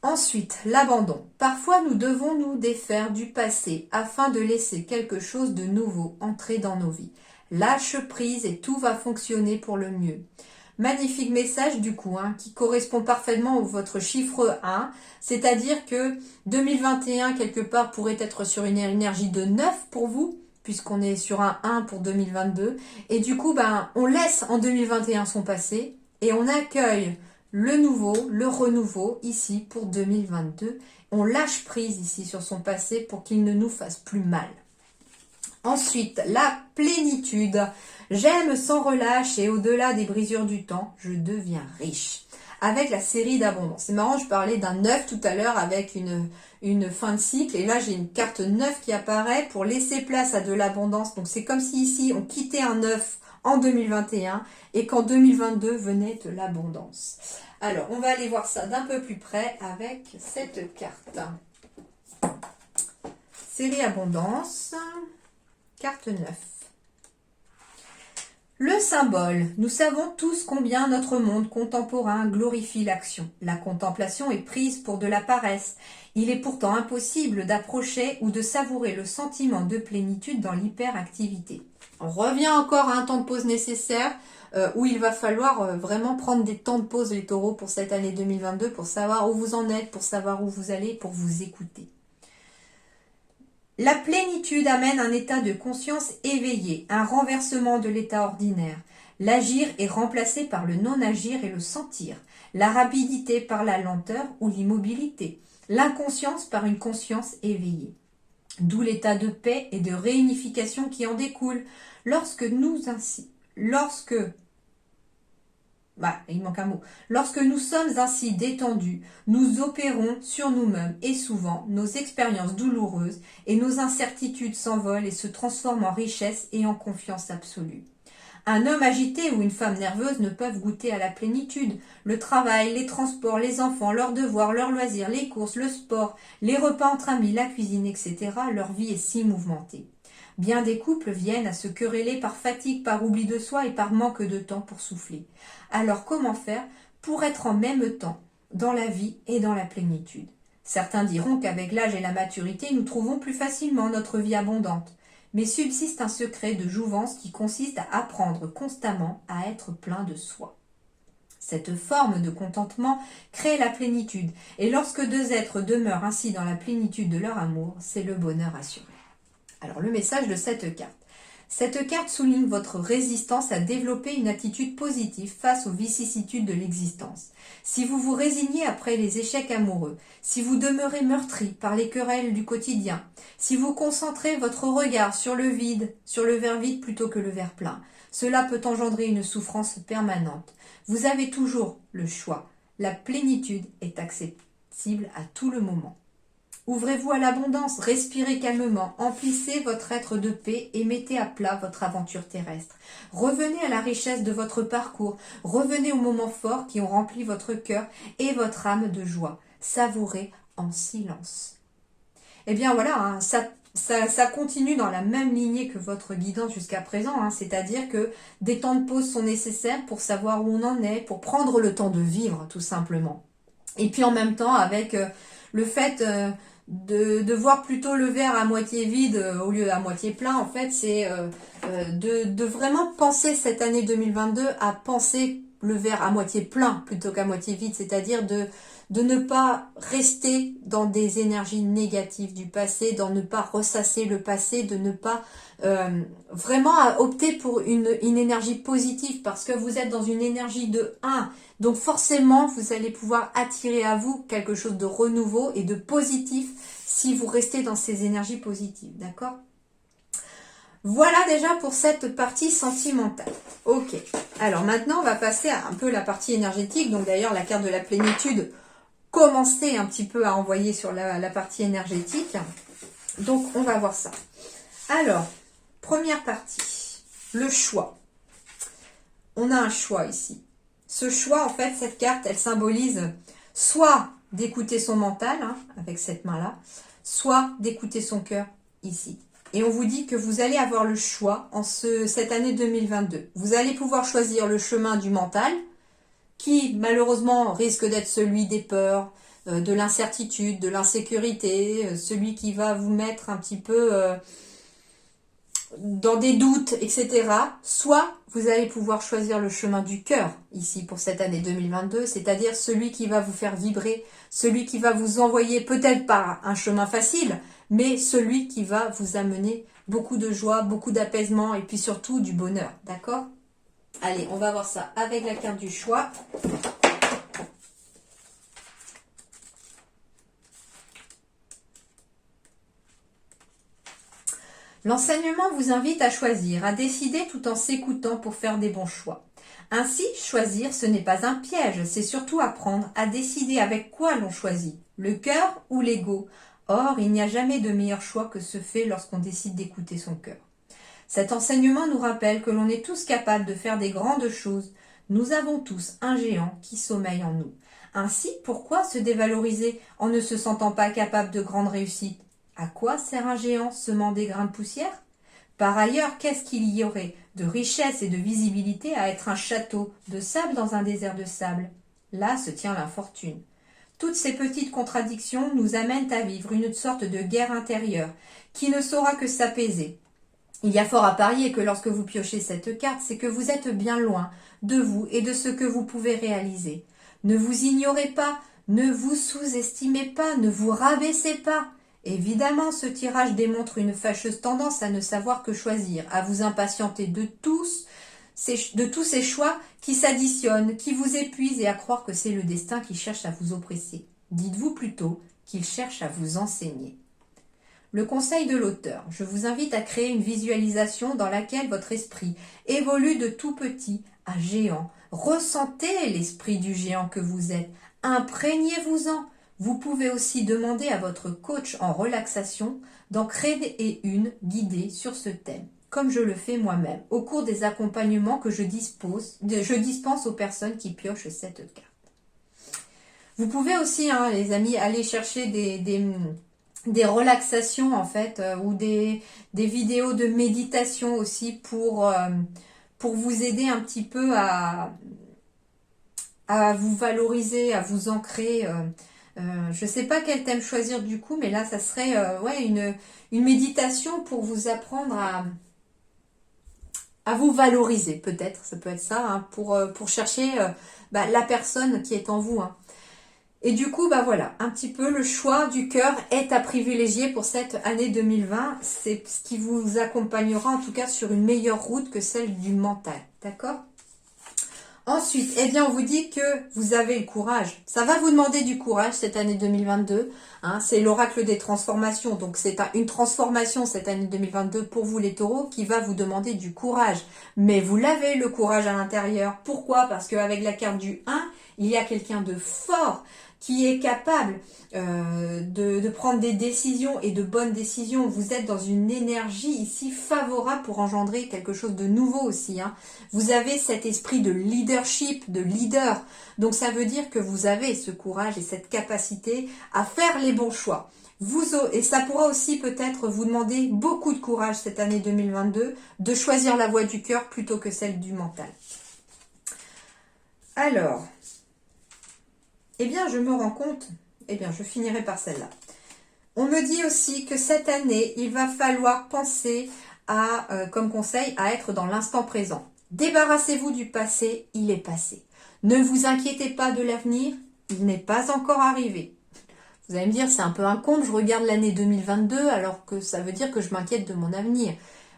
Ensuite, l'abandon. Parfois, nous devons nous défaire du passé afin de laisser quelque chose de nouveau entrer dans nos vies. Lâche prise et tout va fonctionner pour le mieux. Magnifique message du coup, hein, qui correspond parfaitement au votre chiffre 1, c'est-à-dire que 2021 quelque part pourrait être sur une énergie de 9 pour vous, puisqu'on est sur un 1 pour 2022, et du coup on laisse en 2021 son passé et on accueille le nouveau, le renouveau ici pour 2022. On lâche prise ici sur son passé pour qu'il ne nous fasse plus mal. Ensuite, la plénitude. J'aime sans relâche et au-delà des brisures du temps, je deviens riche. Avec la série d'abondance. C'est marrant, je parlais d'un 9 tout à l'heure avec une fin de cycle. Et là, j'ai une carte 9 qui apparaît pour laisser place à de l'abondance. Donc, c'est comme si ici, on quittait un 9 en 2021 et qu'en 2022 venait de l'abondance. Alors, on va aller voir ça d'un peu plus près avec cette carte. Série abondance, carte 9. Le symbole. Nous savons tous combien notre monde contemporain glorifie l'action. La contemplation est prise pour de la paresse. Il est pourtant impossible d'approcher ou de savourer le sentiment de plénitude dans l'hyperactivité. On revient encore à un temps de pause nécessaire où il va falloir vraiment prendre des temps de pause les taureaux pour cette année 2022 pour savoir où vous en êtes, pour savoir où vous allez, pour vous écouter. La plénitude amène un état de conscience éveillé, un renversement de l'état ordinaire. L'agir est remplacé par le non-agir et le sentir, la rapidité par la lenteur ou l'immobilité, l'inconscience par une conscience éveillée. D'où l'état de paix et de réunification qui en découle. Il manque un mot. Lorsque nous sommes ainsi détendus, nous opérons sur nous-mêmes et souvent nos expériences douloureuses et nos incertitudes s'envolent et se transforment en richesse et en confiance absolue. Un homme agité ou une femme nerveuse ne peuvent goûter à la plénitude. Le travail, les transports, les enfants, leurs devoirs, leurs loisirs, les courses, le sport, les repas entre amis, la cuisine, etc. Leur vie est si mouvementée. Bien des couples viennent à se quereller par fatigue, par oubli de soi et par manque de temps pour souffler. Alors comment faire pour être en même temps dans la vie et dans la plénitude? Certains diront qu'avec l'âge et la maturité, nous trouvons plus facilement notre vie abondante. Mais subsiste un secret de jouvence qui consiste à apprendre constamment à être plein de soi. Cette forme de contentement crée la plénitude, et lorsque deux êtres demeurent ainsi dans la plénitude de leur amour, c'est le bonheur assuré. Alors le message de cette carte. Cette carte souligne votre résistance à développer une attitude positive face aux vicissitudes de l'existence. Si vous vous résignez après les échecs amoureux, si vous demeurez meurtri par les querelles du quotidien, si vous concentrez votre regard sur le vide, sur le verre vide plutôt que le verre plein, cela peut engendrer une souffrance permanente. Vous avez toujours le choix. La plénitude est accessible à tout le moment. Ouvrez-vous à l'abondance, respirez calmement, emplissez votre être de paix et mettez à plat votre aventure terrestre. Revenez à la richesse de votre parcours, revenez aux moments forts qui ont rempli votre cœur et votre âme de joie. Savourez en silence. Eh bien voilà, ça continue dans la même lignée que votre guidance jusqu'à présent, c'est-à-dire que des temps de pause sont nécessaires pour savoir où on en est, pour prendre le temps de vivre tout simplement. Et puis en même temps avec le fait de voir plutôt le verre à moitié vide au lieu à moitié plein, en fait, c'est de vraiment penser cette année 2022 à penser le verre à moitié plein plutôt qu'à moitié vide, c'est-à-dire de ne pas rester dans des énergies négatives du passé, d'en ne pas ressasser le passé, de ne pas vraiment opter pour une énergie positive parce que vous êtes dans une énergie de 1. Donc forcément, vous allez pouvoir attirer à vous quelque chose de renouveau et de positif si vous restez dans ces énergies positives, d'accord? Voilà déjà pour cette partie sentimentale. Ok, alors maintenant on va passer à un peu la partie énergétique. Donc d'ailleurs la carte de la plénitude commençait un petit peu à envoyer sur la partie énergétique. Donc on va voir ça. Alors, première partie, le choix. On a un choix ici. Ce choix, en fait, cette carte, elle symbolise soit d'écouter son mental, avec cette main-là, soit d'écouter son cœur ici. Et on vous dit que vous allez avoir le choix en cette année 2022. Vous allez pouvoir choisir le chemin du mental, qui malheureusement risque d'être celui des peurs, de l'incertitude, de l'insécurité, celui qui va vous mettre un petit peu dans des doutes, etc. Soit vous allez pouvoir choisir le chemin du cœur ici pour cette année 2022, c'est-à-dire celui qui va vous faire vibrer, celui qui va vous envoyer peut-être pas un chemin facile, mais celui qui va vous amener beaucoup de joie, beaucoup d'apaisement et puis surtout du bonheur, d'accord? Allez, on va voir ça avec la carte du choix. L'enseignement vous invite à choisir, à décider tout en s'écoutant pour faire des bons choix. Ainsi, choisir, ce n'est pas un piège, c'est surtout apprendre à décider avec quoi l'on choisit, le cœur ou l'ego. Or, il n'y a jamais de meilleur choix que se fait lorsqu'on décide d'écouter son cœur. Cet enseignement nous rappelle que l'on est tous capables de faire des grandes choses. Nous avons tous un géant qui sommeille en nous. Ainsi, pourquoi se dévaloriser en ne se sentant pas capable de grandes réussites? À quoi sert un géant semant des grains de poussière? Par ailleurs, qu'est-ce qu'il y aurait de richesse et de visibilité à être un château de sable dans un désert de sable? Là se tient l'infortune. Toutes ces petites contradictions nous amènent à vivre une sorte de guerre intérieure qui ne saura que s'apaiser. Il y a fort à parier que lorsque vous piochez cette carte, c'est que vous êtes bien loin de vous et de ce que vous pouvez réaliser. Ne vous ignorez pas, ne vous sous-estimez pas, ne vous rabaissez pas. Évidemment, ce tirage démontre une fâcheuse tendance à ne savoir que choisir, à vous impatienter de tous ces choix qui s'additionnent, qui vous épuisent et à croire que c'est le destin qui cherche à vous oppresser. Dites-vous plutôt qu'il cherche à vous enseigner. Le conseil de l'auteur. Je vous invite à créer une visualisation dans laquelle votre esprit évolue de tout petit à géant. Ressentez l'esprit du géant que vous êtes. Imprégnez-vous-en. Vous pouvez aussi demander à votre coach en relaxation d'en créer une guidée sur ce thème, comme je le fais moi-même, au cours des accompagnements que je dispense aux personnes qui piochent cette carte. Vous pouvez aussi, les amis, aller chercher des relaxations, en fait, ou des vidéos de méditation aussi pour vous aider un petit peu à vous valoriser, à vous ancrer. Je ne sais pas quel thème choisir du coup, mais là, ça serait une méditation pour vous apprendre à vous valoriser, peut-être. Ça peut être ça, pour chercher la personne qui est en vous. Et du coup, voilà, un petit peu le choix du cœur est à privilégier pour cette année 2020. C'est ce qui vous accompagnera en tout cas sur une meilleure route que celle du mental. D'accord ? Ensuite, on vous dit que vous avez le courage. Ça va vous demander du courage cette année 2022. C'est l'oracle des transformations. Donc, c'est une transformation cette année 2022 pour vous les taureaux qui va vous demander du courage. Mais vous l'avez, le courage à l'intérieur. Pourquoi ? Parce qu'avec la carte du 1, il y a quelqu'un de fort qui est capable de prendre des décisions et de bonnes décisions. Vous êtes dans une énergie ici favorable pour engendrer quelque chose de nouveau aussi. Vous avez cet esprit de leadership, de leader. Donc ça veut dire que vous avez ce courage et cette capacité à faire les bons choix. Et ça pourra aussi peut-être vous demander beaucoup de courage cette année 2022 de choisir la voie du cœur plutôt que celle du mental. Alors, je me rends compte, je finirai par celle-là. On me dit aussi que cette année, il va falloir penser comme conseil, à être dans l'instant présent. Débarrassez-vous du passé, il est passé. Ne vous inquiétez pas de l'avenir, il n'est pas encore arrivé. Vous allez me dire, c'est un peu un conte, je regarde l'année 2022 alors que ça veut dire que je m'inquiète de mon avenir.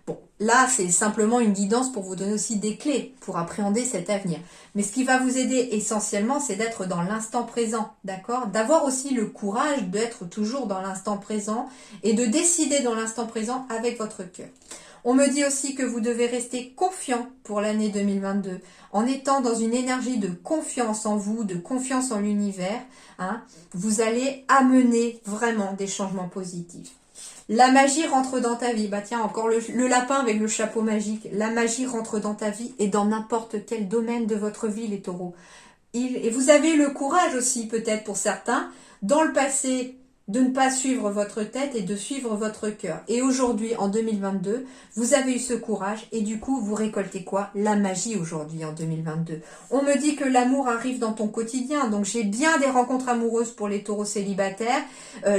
Bon, là, c'est simplement une guidance pour vous donner aussi des clés pour appréhender cet avenir. Mais ce qui va vous aider essentiellement, c'est d'être dans l'instant présent, d'accord ? D'avoir aussi le courage d'être toujours dans l'instant présent et de décider dans l'instant présent avec votre cœur. On me dit aussi que vous devez rester confiant pour l'année 2022, en étant dans une énergie de confiance en vous, de confiance en l'univers. Vous allez amener vraiment des changements positifs. La magie rentre dans ta vie. Tiens, encore le lapin avec le chapeau magique. La magie rentre dans ta vie et dans n'importe quel domaine de votre vie, les taureaux. Et vous avez le courage aussi, peut-être pour certains, dans le passé, de ne pas suivre votre tête et de suivre votre cœur. Et aujourd'hui, en 2022, vous avez eu ce courage et du coup, vous récoltez quoi ? La magie aujourd'hui, en 2022. On me dit que l'amour arrive dans ton quotidien. Donc, j'ai bien des rencontres amoureuses pour les taureaux célibataires.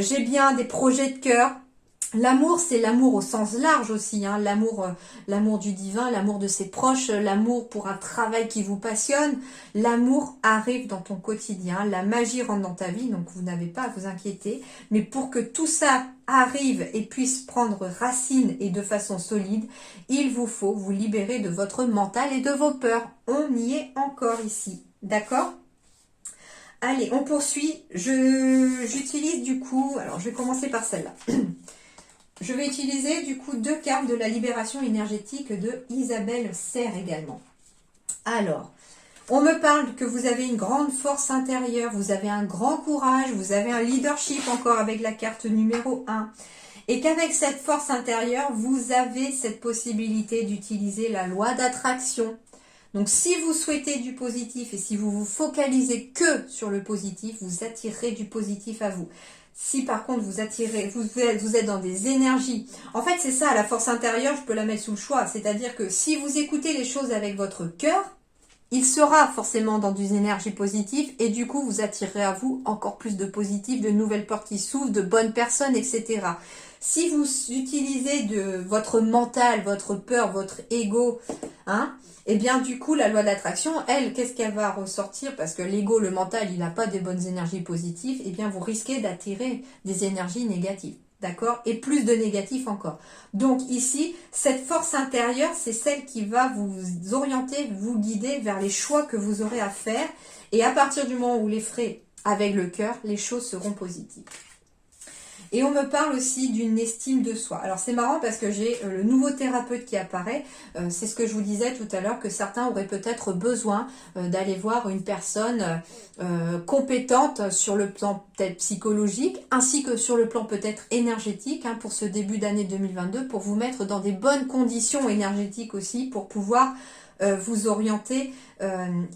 J'ai bien des projets de cœur. L'amour, c'est l'amour au sens large aussi, l'amour du divin, l'amour de ses proches, l'amour pour un travail qui vous passionne. L'amour arrive dans ton quotidien, la magie rentre dans ta vie, donc vous n'avez pas à vous inquiéter. Mais pour que tout ça arrive et puisse prendre racine et de façon solide, il vous faut vous libérer de votre mental et de vos peurs. On y est encore ici, d'accord ? Allez, on poursuit. J'utilise du coup, alors je vais commencer par celle-là. Je vais utiliser du coup 2 cartes de la libération énergétique de Isabelle Serre également. Alors, on me parle que vous avez une grande force intérieure, vous avez un grand courage, vous avez un leadership encore avec la carte numéro 1. Et qu'avec cette force intérieure, vous avez cette possibilité d'utiliser la loi d'attraction. Donc si vous souhaitez du positif et si vous vous focalisez que sur le positif, vous attirerez du positif à vous. Si par contre vous êtes dans des énergies, en fait c'est ça, la force intérieure, je peux la mettre sous le choix, c'est-à-dire que si vous écoutez les choses avec votre cœur, il sera forcément dans des énergies positives et du coup vous attirerez à vous encore plus de positif, de nouvelles portes qui s'ouvrent, de bonnes personnes, etc. Si vous utilisez de votre mental, votre peur, votre ego, et bien du coup la loi de l'attraction, elle, qu'est-ce qu'elle va ressortir? Parce que l'ego, le mental, il n'a pas des bonnes énergies positives, et bien vous risquez d'attirer des énergies négatives. d'accord? Et plus de négatif encore. Donc ici, cette force intérieure, c'est celle qui va vous orienter, vous guider vers les choix que vous aurez à faire. Et à partir du moment où vous les ferez avec le cœur, les choses seront positives. Et on me parle aussi d'une estime de soi. Alors c'est marrant parce que j'ai le nouveau thérapeute qui apparaît. C'est ce que je vous disais tout à l'heure, que certains auraient peut-être besoin d'aller voir une personne compétente sur le plan peut-être psychologique, ainsi que sur le plan peut-être énergétique, hein, pour ce début d'année 2022, pour vous mettre dans des bonnes conditions énergétiques aussi, pour pouvoir vous orienter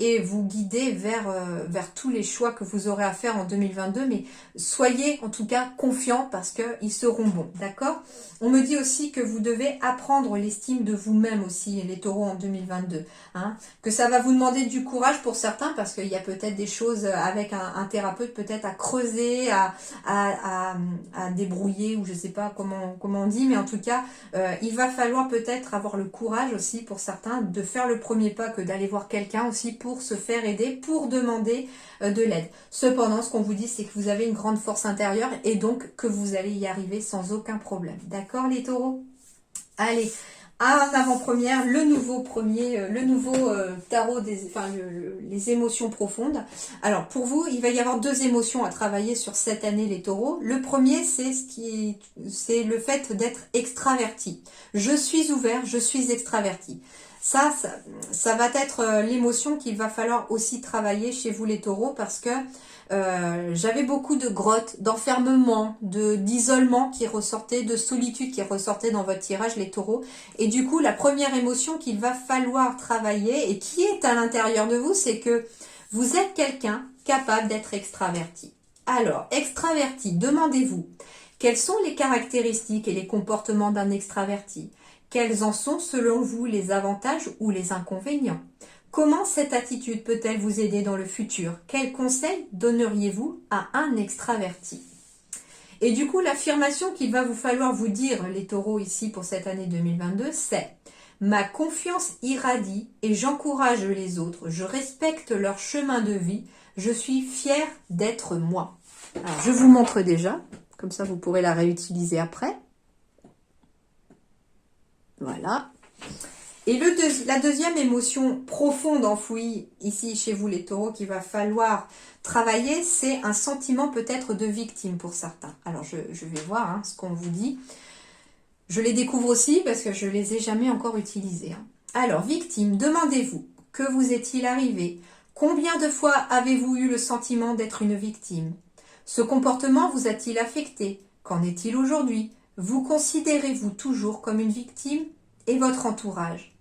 et vous guider vers tous les choix que vous aurez à faire en 2022, mais soyez en tout cas confiants parce qu'ils seront bons, d'accord? On me dit aussi que vous devez apprendre l'estime de vous-même aussi, les taureaux, en 2022, hein, que ça va vous demander du courage pour certains parce qu'il y a peut-être des choses avec un thérapeute peut-être à creuser, à débrouiller, ou je sais pas comment on dit, mais en tout cas, il va falloir peut-être avoir le courage aussi pour certains de faire le premier pas, que d'aller voir quelqu'un aussi pour se faire aider, pour demander de l'aide. Cependant, ce qu'on vous dit, c'est que vous avez une grande force intérieure et donc que vous allez y arriver sans aucun problème. D'accord, les taureaux? Allez, en avant-première, le nouveau tarot les émotions profondes. Alors, pour vous, il va y avoir deux émotions à travailler sur cette année, les taureaux. Le premier, c'est le fait d'être extraverti. Je suis ouvert, je suis extraverti. Ça va être l'émotion qu'il va falloir aussi travailler chez vous les taureaux, parce que j'avais beaucoup de grottes, d'enfermement, d'isolement qui ressortait, de solitude qui ressortait dans votre tirage les taureaux. Et du coup, la première émotion qu'il va falloir travailler et qui est à l'intérieur de vous, c'est que vous êtes quelqu'un capable d'être extraverti. Alors, extraverti, demandez-vous, quelles sont les caractéristiques et les comportements d'un extraverti? Quels en sont selon vous les avantages ou les inconvénients? Comment cette attitude peut-elle vous aider dans le futur? Quels conseils donneriez-vous à un extraverti? Et du coup, l'affirmation qu'il va vous falloir vous dire, les taureaux, ici pour cette année 2022, c'est: ma confiance irradie et j'encourage les autres. Je respecte leur chemin de vie. Je suis fière d'être moi. Alors, je vous montre déjà. Comme ça, vous pourrez la réutiliser après. Voilà. Et la deuxième émotion profonde enfouie ici chez vous les taureaux qu'il va falloir travailler, c'est un sentiment peut-être de victime pour certains. Alors je vais voir hein, ce qu'on vous dit. Je les découvre aussi parce que je ne les ai jamais encore utilisés. Hein. Alors victime, demandez-vous, que vous est-il arrivé? Combien de fois avez-vous eu le sentiment d'être une victime? Ce comportement vous a-t-il affecté? Qu'en est-il aujourd'hui? Vous considérez-vous toujours comme une victime? Et votre entourage?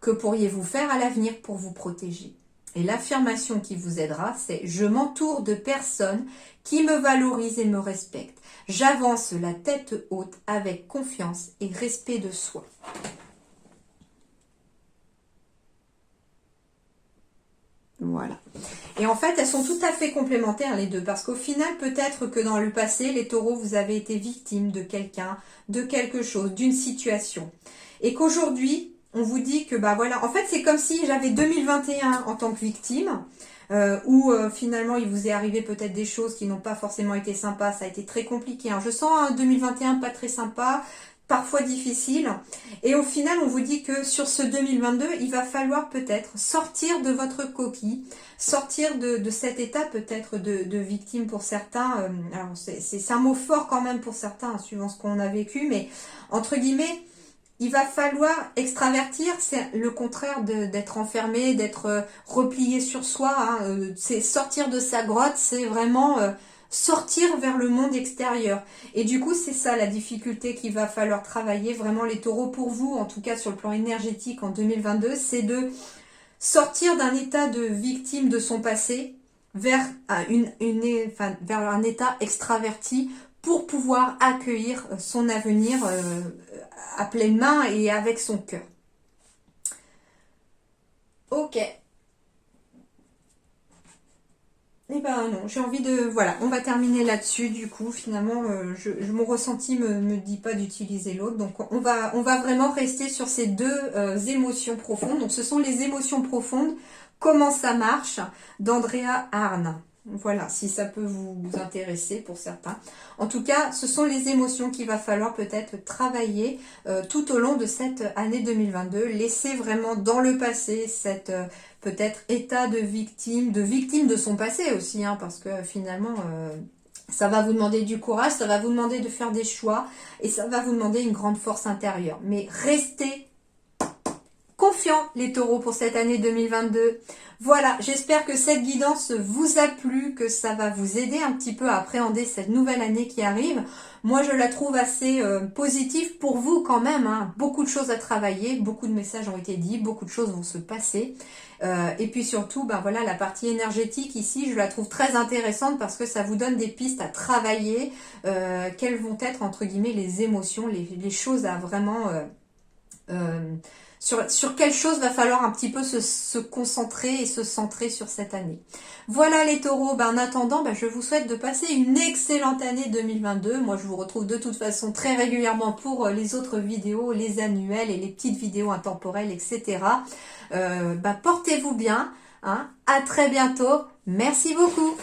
Que pourriez-vous faire à l'avenir pour vous protéger? Et l'affirmation qui vous aidera, c'est: je m'entoure de personnes qui me valorisent et me respectent. J'avance la tête haute avec confiance et respect de soi. Voilà. Et en fait, elles sont tout à fait complémentaires les deux, parce qu'au final, peut-être que dans le passé, les taureaux, vous avez été victime de quelqu'un, de quelque chose, d'une situation. Et qu'aujourd'hui, on vous dit que, bah voilà, en fait, c'est comme si j'avais 2021 en tant que victime, où finalement, il vous est arrivé peut-être des choses qui n'ont pas forcément été sympas, ça a été très compliqué. Hein. Je sens un 2021 pas très sympa, parfois difficile. Et au final, on vous dit que sur ce 2022, il va falloir peut-être sortir de votre coquille, sortir de cet état peut-être de victime pour certains. Alors, c'est un mot fort quand même pour certains, hein, suivant ce qu'on a vécu, mais entre guillemets, il va falloir extravertir, c'est le contraire d'être enfermé, d'être replié sur soi. Hein, c'est sortir de sa grotte, c'est vraiment sortir vers le monde extérieur. Et du coup, c'est ça la difficulté qu'il va falloir travailler, vraiment les taureaux, pour vous, en tout cas sur le plan énergétique en 2022, c'est de sortir d'un état de victime de son passé vers vers un état extraverti pour pouvoir accueillir son avenir à pleine main et avec son cœur. Ok. Eh ben non, j'ai envie de... Voilà, on va terminer là-dessus du coup. Finalement, mon ressenti me dit pas d'utiliser l'autre. Donc on va vraiment rester sur ces deux émotions profondes. Donc ce sont les émotions profondes. Comment ça marche d'Andrea Arne. Voilà, si ça peut vous intéresser pour certains. En tout cas, ce sont les émotions qu'il va falloir peut-être travailler tout au long de cette année 2022. Laisser vraiment dans le passé cette peut-être état de victime de son passé aussi, hein, parce que finalement, ça va vous demander du courage, ça va vous demander de faire des choix et ça va vous demander une grande force intérieure. Mais restez confiants les taureaux pour cette année 2022. Voilà, j'espère que cette guidance vous a plu, que ça va vous aider un petit peu à appréhender cette nouvelle année qui arrive. Moi, je la trouve assez positive pour vous quand même, hein. Beaucoup de choses à travailler, beaucoup de messages ont été dits, beaucoup de choses vont se passer. Et puis surtout, ben voilà, la partie énergétique ici, je la trouve très intéressante parce que ça vous donne des pistes à travailler. Quelles vont être, entre guillemets, les émotions, les choses à vraiment... sur quelle chose va falloir un petit peu se concentrer et se centrer sur cette année. Voilà les taureaux, ben, en attendant, ben, je vous souhaite de passer une excellente année 2022. Moi je vous retrouve de toute façon très régulièrement pour les autres vidéos, les annuelles et les petites vidéos intemporelles, etc. Ben, portez-vous bien, hein. À très bientôt, merci beaucoup.